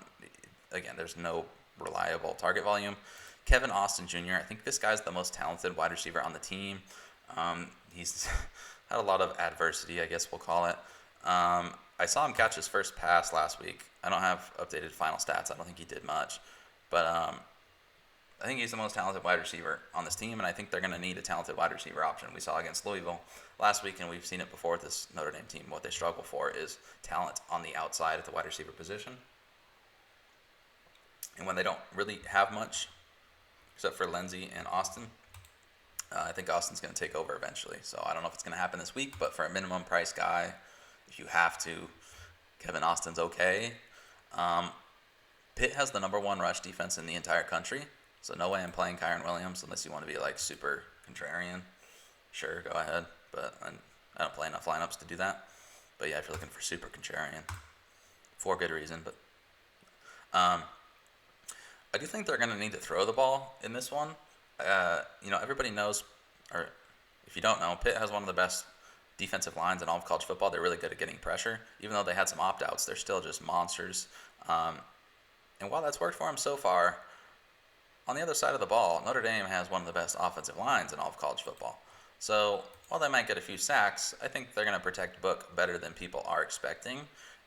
again, there's no reliable target volume. Kevin Austin Jr., I think this guy's the most talented wide receiver on the team. He's had a lot of adversity, I guess we'll call it. I saw him catch his first pass last week. I don't have updated final stats. I don't think he did much. But I think he's the most talented wide receiver on this team, and I think they're going to need a talented wide receiver option. We saw against Louisville last week, and we've seen it before with this Notre Dame team. What they struggle for is talent on the outside at the wide receiver position. And when they don't really have much, except for Lindsey and Austin, I think Austin's going to take over eventually. So I don't know if it's going to happen this week, but for a minimum price guy, if you have to, Kevin Austin's okay. Pitt has the number one rush defense in the entire country, so no way I'm playing Kyron Williams unless you want to be like super contrarian. Sure, go ahead, but I don't play enough lineups to do that. But yeah, if you're looking for super contrarian, for good reason. But I do think they're going to need to throw the ball in this one. Everybody knows, or if you don't know, Pitt has one of the best defensive lines in all of college football. They're really good at getting pressure. Even though they had some opt-outs, they're still just monsters. And while that's worked for them so far, on the other side of the ball, Notre Dame has one of the best offensive lines in all of college football. So while they might get a few sacks, I think they're going to protect Book better than people are expecting.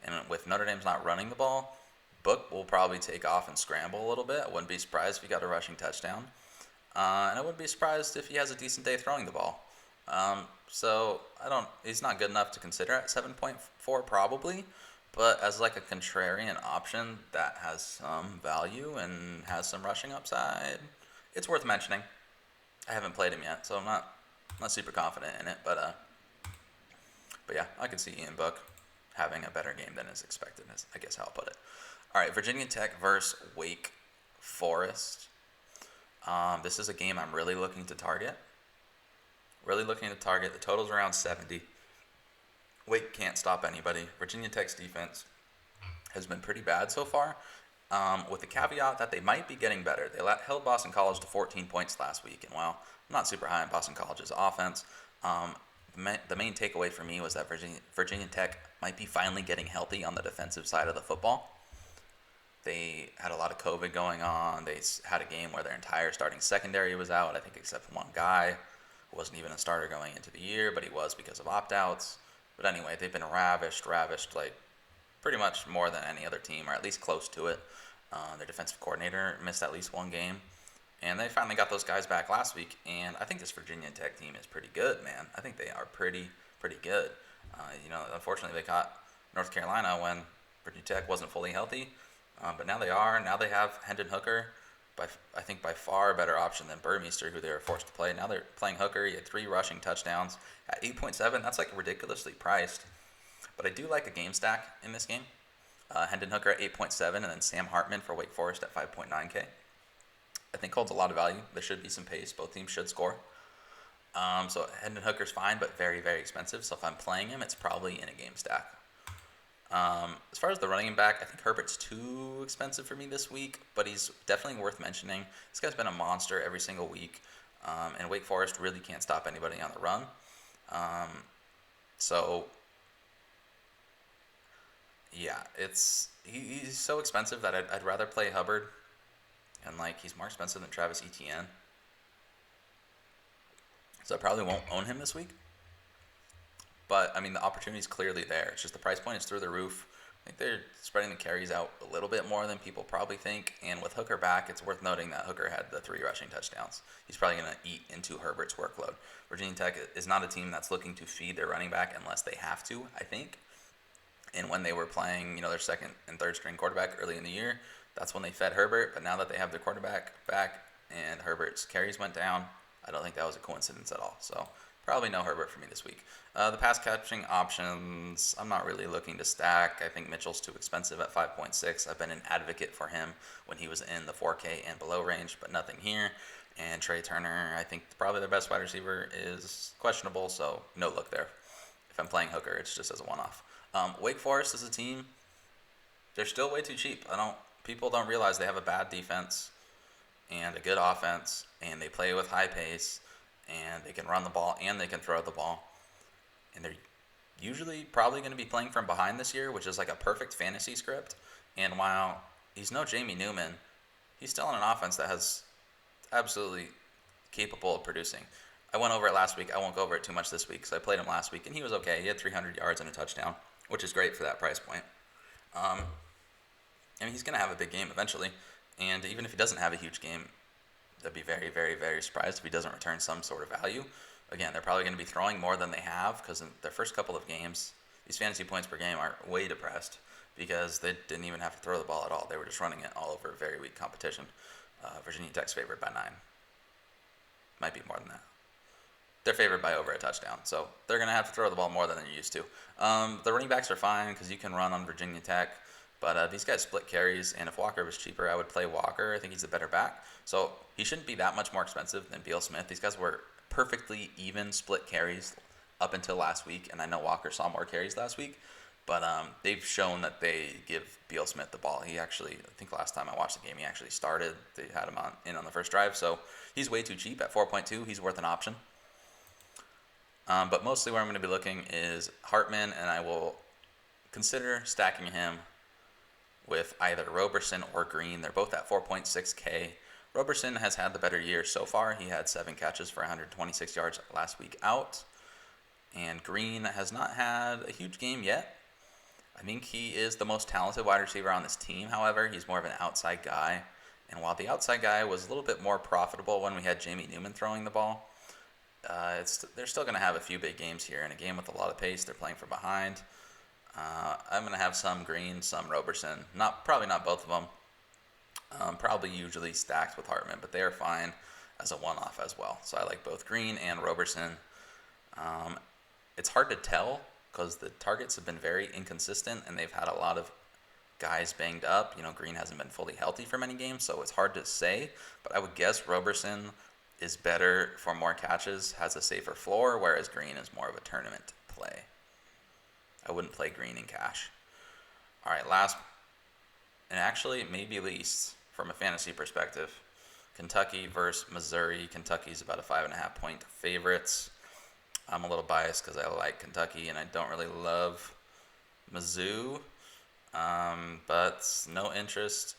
And with Notre Dame's not running the ball, Book will probably take off and scramble a little bit. I wouldn't be surprised if he got a rushing touchdown. And I wouldn't be surprised if he has a decent day throwing the ball. So he's not good enough to consider at 7.4 probably. But as like a contrarian option that has some value and has some rushing upside, it's worth mentioning. I haven't played him yet, so I'm not super confident in it. But yeah, I can see Ian Book having a better game than is expected, is I guess how I'll put it. All right, Virginia Tech versus Wake Forest. This is a game I'm really looking to target. The total's around 70. Wake can't stop anybody. Virginia Tech's defense has been pretty bad so far, with the caveat that they might be getting better. They held Boston College to 14 points last week, and while I'm not super high on Boston College's offense, the main takeaway for me was that Virginia Tech might be finally getting healthy on the defensive side of the football. They had a lot of COVID going on. They had a game where their entire starting secondary was out, I think except one guy who wasn't even a starter going into the year, but he was because of opt-outs. But anyway, they've been ravished, like pretty much more than any other team, or at least close to it. Their defensive coordinator missed at least one game, and they finally got those guys back last week. And I think this Virginia Tech team is pretty good, man. I think they are pretty good. Unfortunately, they caught North Carolina when Virginia Tech wasn't fully healthy, but now they are. Now they have Hendon Hooker, I think by far a better option than Burmeister, who they were forced to play. Now they're playing Hooker. He had 3 rushing touchdowns at 8.7. That's like ridiculously priced. But I do like a game stack in this game. Hendon Hooker at 8.7, and then Sam Hartman for Wake Forest at 5.9K. I think holds a lot of value. There should be some pace. Both teams should score. So Hendon Hooker's fine, but very, very expensive. So if I'm playing him, it's probably in a game stack. As far as the running back, I think Herbert's too expensive for me this week, but he's definitely worth mentioning. This guy's been a monster every single week, and Wake Forest really can't stop anybody on the run. He's so expensive that I'd rather play Hubbard, and he's more expensive than Travis Etienne. So I probably won't own him this week. But, the opportunity's clearly there. It's just the price point is through the roof. I think they're spreading the carries out a little bit more than people probably think. And with Hooker back, it's worth noting that Hooker had the 3 rushing touchdowns. He's probably going to eat into Herbert's workload. Virginia Tech is not a team that's looking to feed their running back unless they have to, I think. And when they were playing, their second and third string quarterback early in the year, that's when they fed Herbert. But now that they have their quarterback back and Herbert's carries went down, I don't think that was a coincidence at all. So probably no Herbert for me this week. The pass catching options, I'm not really looking to stack. I think Mitchell's too expensive at 5.6. I've been an advocate for him when he was in the 4K and below range, but nothing here. And Trey Turner, I think probably their best wide receiver is questionable, so no look there. If I'm playing Hooker, it's just as a one-off. Wake Forest is a team, they're still way too cheap. People don't realize they have a bad defense and a good offense, and they play with high pace, and they can run the ball and they can throw the ball. And they're usually probably going to be playing from behind this year, which is like a perfect fantasy script. And while he's no Jamie Newman, he's still in an offense that has absolutely capable of producing. I went over it last week. I won't go over it too much this week because I played him last week, and he was okay. He had 300 yards and a touchdown, which is great for that price point. He's going to have a big game eventually. And even if he doesn't have a huge game, I'd be very, very, very surprised if he doesn't return some sort of value. Again, they're probably going to be throwing more than they have because in their first couple of games, these fantasy points per game are way depressed because they didn't even have to throw the ball at all. They were just running it all over very weak competition. Virginia Tech's favored by 9. Might be more than that. they're favored by over a touchdown. So they're going to have to throw the ball more than they're used to. The running backs are fine because you can run on Virginia Tech. But these guys split carries, and if Walker was cheaper, I would play Walker. I think he's the better back. So he shouldn't be that much more expensive than Beal Smith. These guys were perfectly even split carries up until last week, and I know Walker saw more carries last week. But they've shown that they give Beal Smith the ball. He actually, I think last time I watched the game, he actually started. They had him on the first drive. So he's way too cheap at 4.2. He's worth an option. But mostly where I'm going to be looking is Hartman, and I will consider stacking him with either Roberson or Green. They're both at 4.6K. Roberson has had the better year so far. He had 7 catches for 126 yards last week out. And Green has not had a huge game yet. I think he is the most talented wide receiver on this team, however. He's more of an outside guy. And while the outside guy was a little bit more profitable when we had Jamie Newman throwing the ball, they're still going to have a few big games here. In a game with a lot of pace, they're playing from behind. I'm going to have some Green, some Roberson. Probably not both of them. Probably usually stacked with Hartman, but they are fine as a one-off as well. So I like both Green and Roberson. It's hard to tell because the targets have been very inconsistent, and they've had a lot of guys banged up. Green hasn't been fully healthy for many games, so it's hard to say. But I would guess Roberson is better for more catches, has a safer floor, whereas Green is more of a tournament play. I wouldn't play Green in cash. All right, last, and actually maybe least from a fantasy perspective, Kentucky versus Missouri. Kentucky's about a 5.5 point favorites. I'm a little biased because I like Kentucky and I don't really love Mizzou, but no interest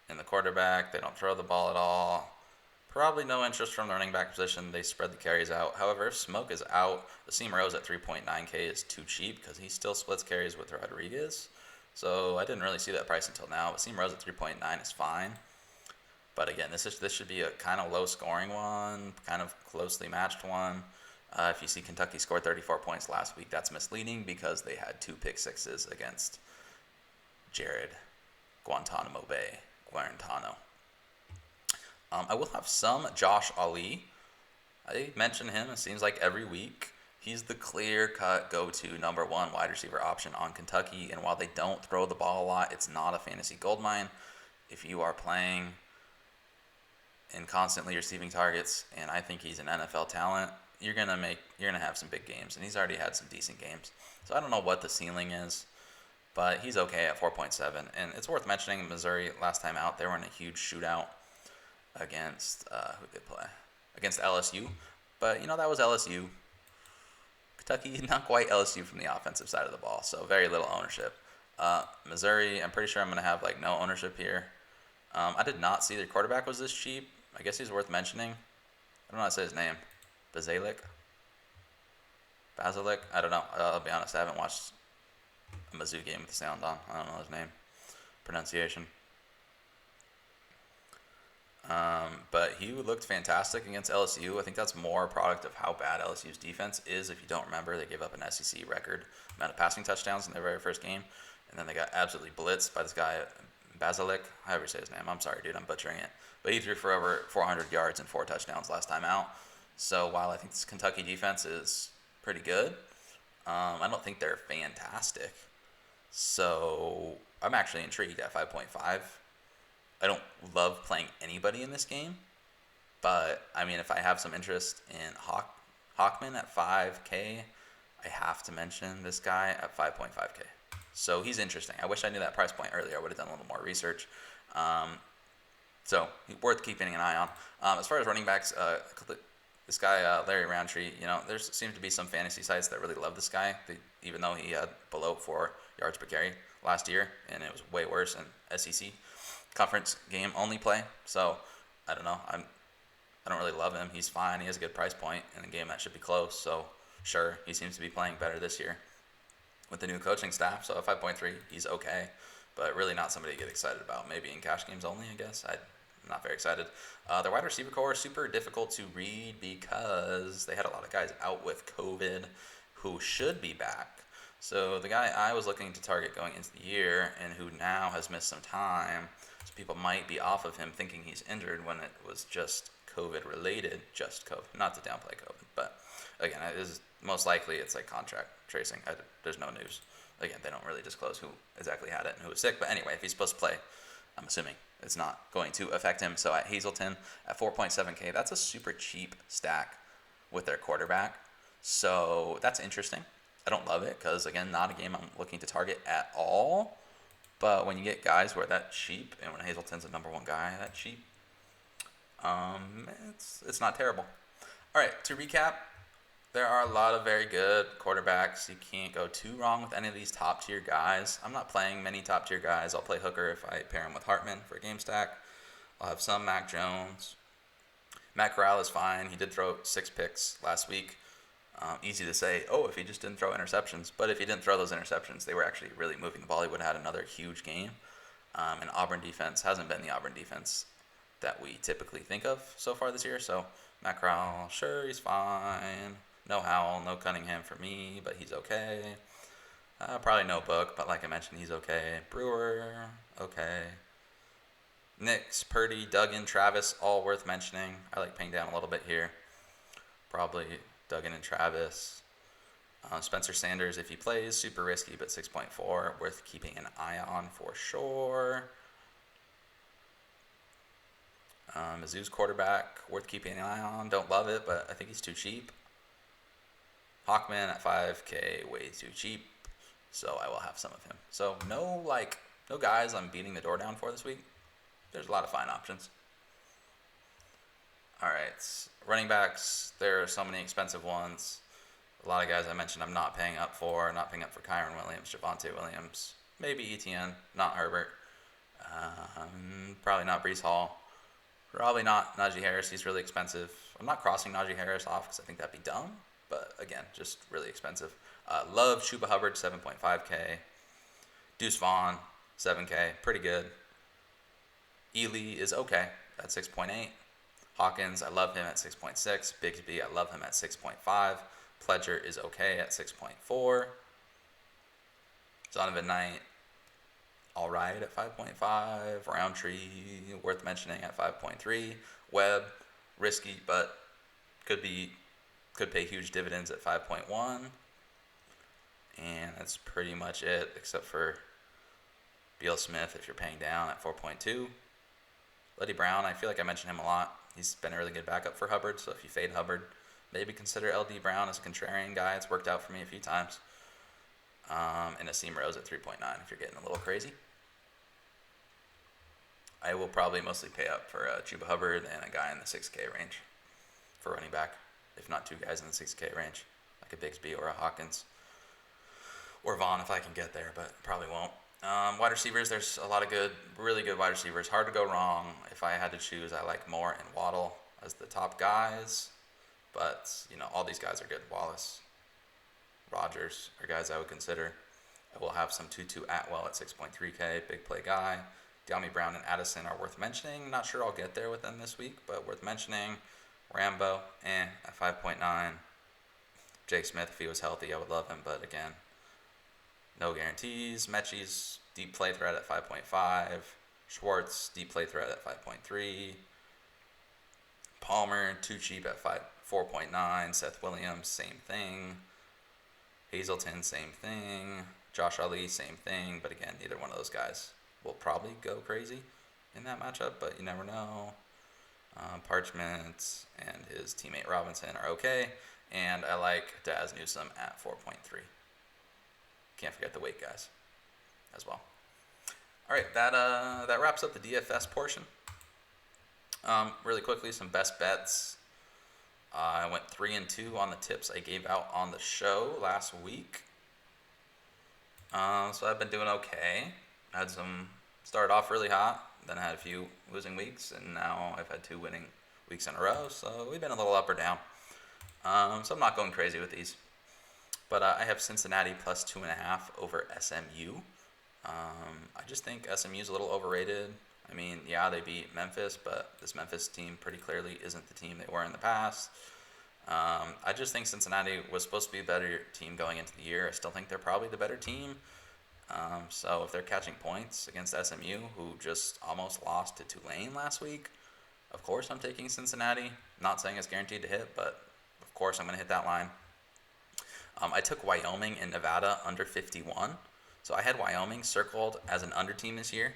in the quarterback. They don't throw the ball at all. Probably no interest from the running back position. They spread the carries out. However, if Smoke is out, Asim Rose at 3.9K is too cheap because he still splits carries with Rodriguez. So I didn't really see that price until now. Asim Rose at 3.9 is fine. But again, this should be a kind of low scoring one, kind of closely matched one. If you see Kentucky scored 34 points last week, that's misleading because they had 2 pick sixes against Jared Guantanamo Bay. I will have some Josh Ali. I mention him, it seems like every week. He's the clear-cut go-to number 1 wide receiver option on Kentucky, and while they don't throw the ball a lot, it's not a fantasy goldmine. If you are playing and constantly receiving targets, and I think he's an NFL talent, you're gonna have some big games, and he's already had some decent games. So I don't know what the ceiling is, but he's okay at 4.7. And it's worth mentioning Missouri last time out, they were in a huge shootout against who did they play? Against LSU. But that was LSU. Kentucky, not quite LSU from the offensive side of the ball, so very little ownership. Missouri, I'm pretty sure I'm gonna have no ownership here. I did not see their quarterback was this cheap. I guess he's worth mentioning. I don't know how to say his name. Basilic? I don't know. I'll be honest, I haven't watched a Mizzou game with the sound on. I don't know his name. Pronunciation. But he looked fantastic against LSU. I think that's more a product of how bad LSU's defense is. If you don't remember, they gave up an SEC record amount of passing touchdowns in their very first game. And then they got absolutely blitzed by this guy, Basilic. However you say his name. I'm sorry, dude. I'm butchering it. But he threw for over 400 yards and 4 touchdowns last time out. So while I think this Kentucky defense is pretty good, I don't think they're fantastic. So I'm actually intrigued at 5.5. I don't love playing anybody in this game, but if I have some interest in Hawkman at 5K, I have to mention this guy at 5.5K. So he's interesting. I wish I knew that price point earlier. I would have done a little more research. So worth keeping an eye on. As far as running backs, this guy, Larry Roundtree, there seems to be some fantasy sites that really love this guy, even though he had below 4 yards per carry last year, and it was way worse in SEC conference game only play. So I don't know. I don't really love him. He's fine. He has a good price point in a game that should be close. So sure, he seems to be playing better this year with the new coaching staff. So at 5.3, he's okay, but really not somebody to get excited about. Maybe in cash games only, I guess. I'm not very excited. Their wide receiver core is super difficult to read because they had a lot of guys out with COVID who should be back. So the guy I was looking to target going into the year and who now has missed some time, so people might be off of him thinking he's injured when it was just COVID related, just COVID, not to downplay COVID. But again, it is most likely it's like contract tracing. There's no news. Again, they don't really disclose who exactly had it and who was sick. But anyway, if he's supposed to play, I'm assuming it's not going to affect him. So at Hazleton, at 4.7K, that's a super cheap stack with their quarterback. So that's interesting. I don't love it because, again, not a game I'm looking to target at all. But when you get guys who are that cheap, and when Hazleton's the number one guy that cheap, it's not terrible. All right, to recap, there are a lot of very good quarterbacks. You can't go too wrong with any of these top-tier guys. I'm not playing many top-tier guys. I'll play Hooker if I pair him with Hartman for a game stack. I'll have some Mac Jones. Matt Corral is fine. He did throw 6 picks last week. Easy to say, if he just didn't throw interceptions. But if he didn't throw those interceptions, they were actually really moving the ball. He would have had another huge game. And Auburn defense hasn't been the Auburn defense that we typically think of so far this year. So Matt Corral, sure, he's fine. No Howell, no Cunningham for me, but he's okay. Probably no Book, but like I mentioned, he's okay. Brewer, okay. Nix, Purdy, Duggan, Travis, all worth mentioning. I like paying down a little bit here. Probably Duggan and Travis. Spencer Sanders, if he plays, super risky, but 6.4, worth keeping an eye on for sure. Mizzou's quarterback, worth keeping an eye on. Don't love it, but I think he's too cheap. Hawkman at 5K, way too cheap, so I will have some of him. So no guys I'm beating the door down for this week. There's a lot of fine options. All right, running backs, there are so many expensive ones. A lot of guys I mentioned I'm not paying up for. Not paying up for Kyron Williams, Javonte Williams, maybe Etienne, not Herbert. Probably not Breece Hall. Probably not Najee Harris. He's really expensive. I'm not crossing Najee Harris off because I think that'd be dumb. But again, just really expensive. Love Chuba Hubbard, 7.5K. Deuce Vaughn, 7K, pretty good. Ely is okay at 6.8. Hawkins, I love him at 6.6. Bigsby, I love him at 6.5. Pledger is okay at 6.4. Donovan Knight, all right at 5.5. Roundtree, worth mentioning at 5.3. Webb, risky, but could pay huge dividends at 5.1. And that's pretty much it, except for Beal Smith if you're paying down at 4.2. Letty Brown, I feel like I mentioned him a lot. He's been a really good backup for Hubbard, so if you fade Hubbard, maybe consider LD Brown as a contrarian guy. It's worked out for me a few times. And Asim Rose at 3.9 if you're getting a little crazy. I will probably mostly pay up for Chuba Hubbard and a guy in the 6K range for running back, if not 2 guys in the 6K range, like a Bigsby or a Hawkins. Or Vaughn if I can get there, but probably won't. Wide receivers, there's a lot of really good wide receivers. Hard to go wrong. If I had to choose, I like Moore and Waddle as the top guys. But, all these guys are good. Wallace, Rogers are guys I would consider. I will have some Tutu Atwell at 6.3K, big play guy. De'Ami Brown and Addison are worth mentioning. Not sure I'll get there with them this week, but worth mentioning. Rambo, at 5.9. Jake Smith, if he was healthy, I would love him, but again, no guarantees. Mechie's deep play threat at 5.5. Schwartz, deep play threat at 5.3. Palmer, too cheap at 4.9. Seth Williams, same thing. Hazleton, same thing. Josh Ali, same thing. But again, neither one of those guys will probably go crazy in that matchup, but you never know. Parchment and his teammate Robinson are okay. And I like Daz Newsome at 4.3. Can't forget the weight guys as well. All right, that wraps up the DFS portion. Really quickly, some best bets. I went 3-2 on the tips I gave out on the show last week. So I've been doing okay. I had started off really hot, then I had a few losing weeks, and now I've had 2 winning weeks in a row. So we've been a little up or down. So I'm not going crazy with these. But I have Cincinnati plus 2.5 over SMU. I just think SMU's a little overrated. I mean, yeah, they beat Memphis, but this Memphis team pretty clearly isn't the team they were in the past. I just think Cincinnati was supposed to be a better team going into the year. I still think they're probably the better team. So if they're catching points against SMU, who just almost lost to Tulane last week, of course I'm taking Cincinnati. Not saying it's guaranteed to hit, but of course, I'm going to hit that line. I took Wyoming and Nevada under 51. So I had Wyoming circled as an under team this year.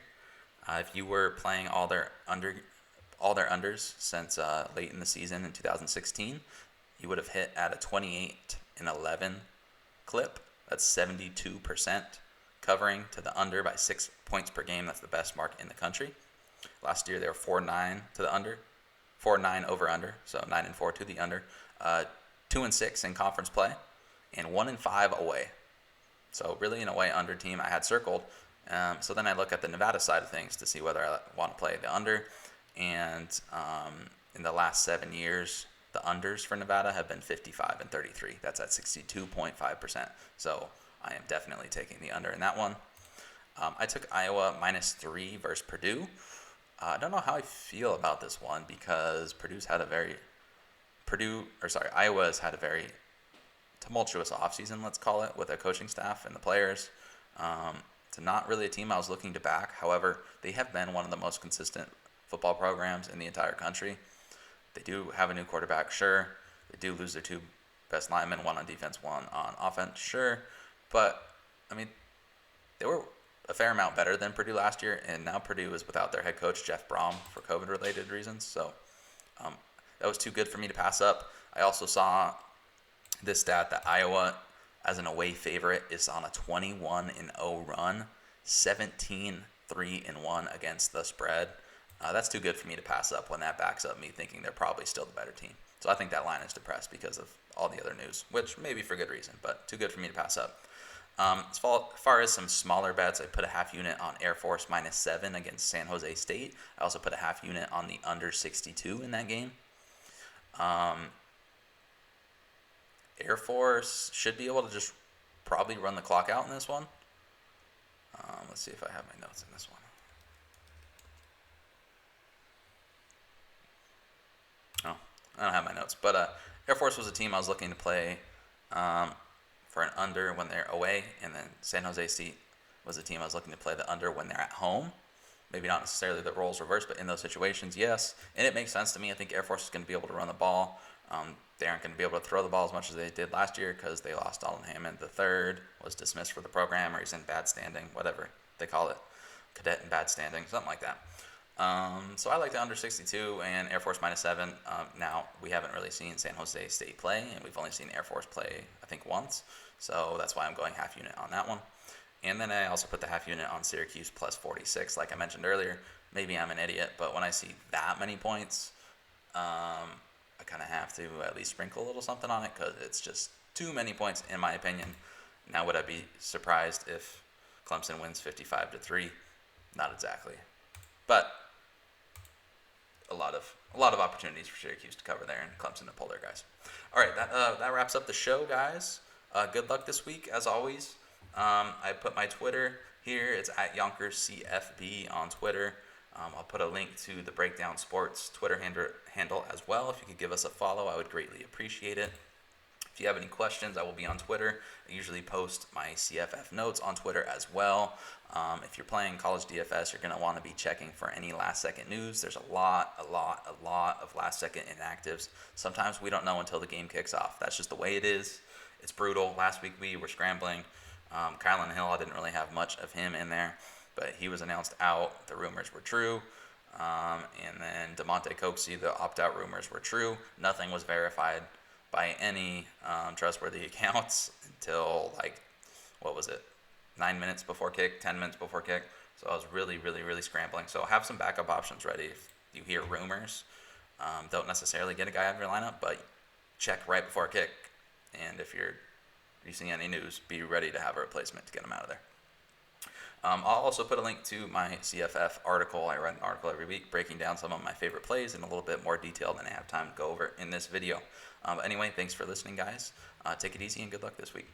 If you were playing all their unders since late in the season in 2016, you would have hit at a 28-11 clip. That's 72% covering to the under by 6 points per game. That's the best mark in the country. Last year they were 4-9 to the under, 4-9 over under, so 9-4 to the under, 2-6 in conference play, and 1-5 away. So really an away under team I had circled. So then I look at the Nevada side of things to see whether I want to play the under. And in the last 7 years, the unders for Nevada have been 55-33. That's at 62.5%. So I am definitely taking the under in that one. I took Iowa -3 versus Purdue. I don't know how I feel about this one because Iowa's had a very tumultuous offseason, let's call it, with their coaching staff and the players. It's not really a team I was looking to back. However, they have been one of the most consistent football programs in the entire country. They do have a new quarterback, sure. They do lose their 2 best linemen, 1 on defense, 1 on offense, sure. But, I mean, they were a fair amount better than Purdue last year, and now Purdue is without their head coach, Jeff Brom, for COVID-related reasons. So that was too good for me to pass up. I also saw this stat that Iowa, as an away favorite, is on a 21-0 run, 17-3-1 against the spread. That's too good for me to pass up when that backs up me thinking they're probably still the better team. So I think that line is depressed because of all the other news, which may be for good reason, but too good for me to pass up. As far as some smaller bets, I put a half unit on Air Force -7 against San Jose State. I also put a half unit on the under 62 in that game. Air Force should be able to just probably run the clock out in this one. Let's see if I have my notes in this one. Oh, I don't have my notes. But Air Force was a team I was looking to play for an under when they're away. And then San Jose State was a team I was looking to play the under when they're at home. Maybe not necessarily the roles reversed, but in those situations, yes. And it makes sense to me. I think Air Force is going to be able to run the ball. They aren't going to be able to throw the ball as much as they did last year because they lost Dalton Hammond III, was dismissed for the program, or he's in bad standing, whatever they call it, cadet in bad standing, something like that. So I like the under 62 and Air Force -7. Now, we haven't really seen San Jose State play, and we've only seen Air Force play, I think, once. So that's why I'm going half unit on that one. And then I also put the half unit on Syracuse +46. Like I mentioned earlier, maybe I'm an idiot, but when I see that many points, I kind of have to at least sprinkle a little something on it because it's just too many points in my opinion. Now, would I be surprised if Clemson wins 55-3? Not exactly, but a lot of opportunities for Syracuse to cover there and Clemson to pull their guys. All right, that wraps up the show, guys. Good luck this week as always. I put my Twitter here. It's at YonkersCFB on Twitter. I'll put a link to the Breakdown Sports Twitter handle as well. If you could give us a follow, I would greatly appreciate it. If you have any questions, I will be on Twitter. I usually post my CFF notes on Twitter as well. If you're playing college DFS, you're going to want to be checking for any last-second news. There's a lot of last-second inactives. Sometimes we don't know until the game kicks off. That's just the way it is. It's brutal. Last week we were scrambling. Kylan Hill, I didn't really have much of him in there, but he was announced out. The rumors were true. And then DeMonte Coxey, the opt-out rumors were true. Nothing was verified by any trustworthy accounts until, 9 minutes before kick, 10 minutes before kick. So I was really scrambling. So have some backup options ready if you hear rumors. Don't necessarily get a guy out of your lineup, but check right before kick. And if you're see any news, be ready to have a replacement to get them out of there. I'll also put a link to my CFF article. I write an article every week breaking down some of my favorite plays in a little bit more detail than I have time to go over in this video. But anyway, thanks for listening, guys. Take it easy and good luck this week.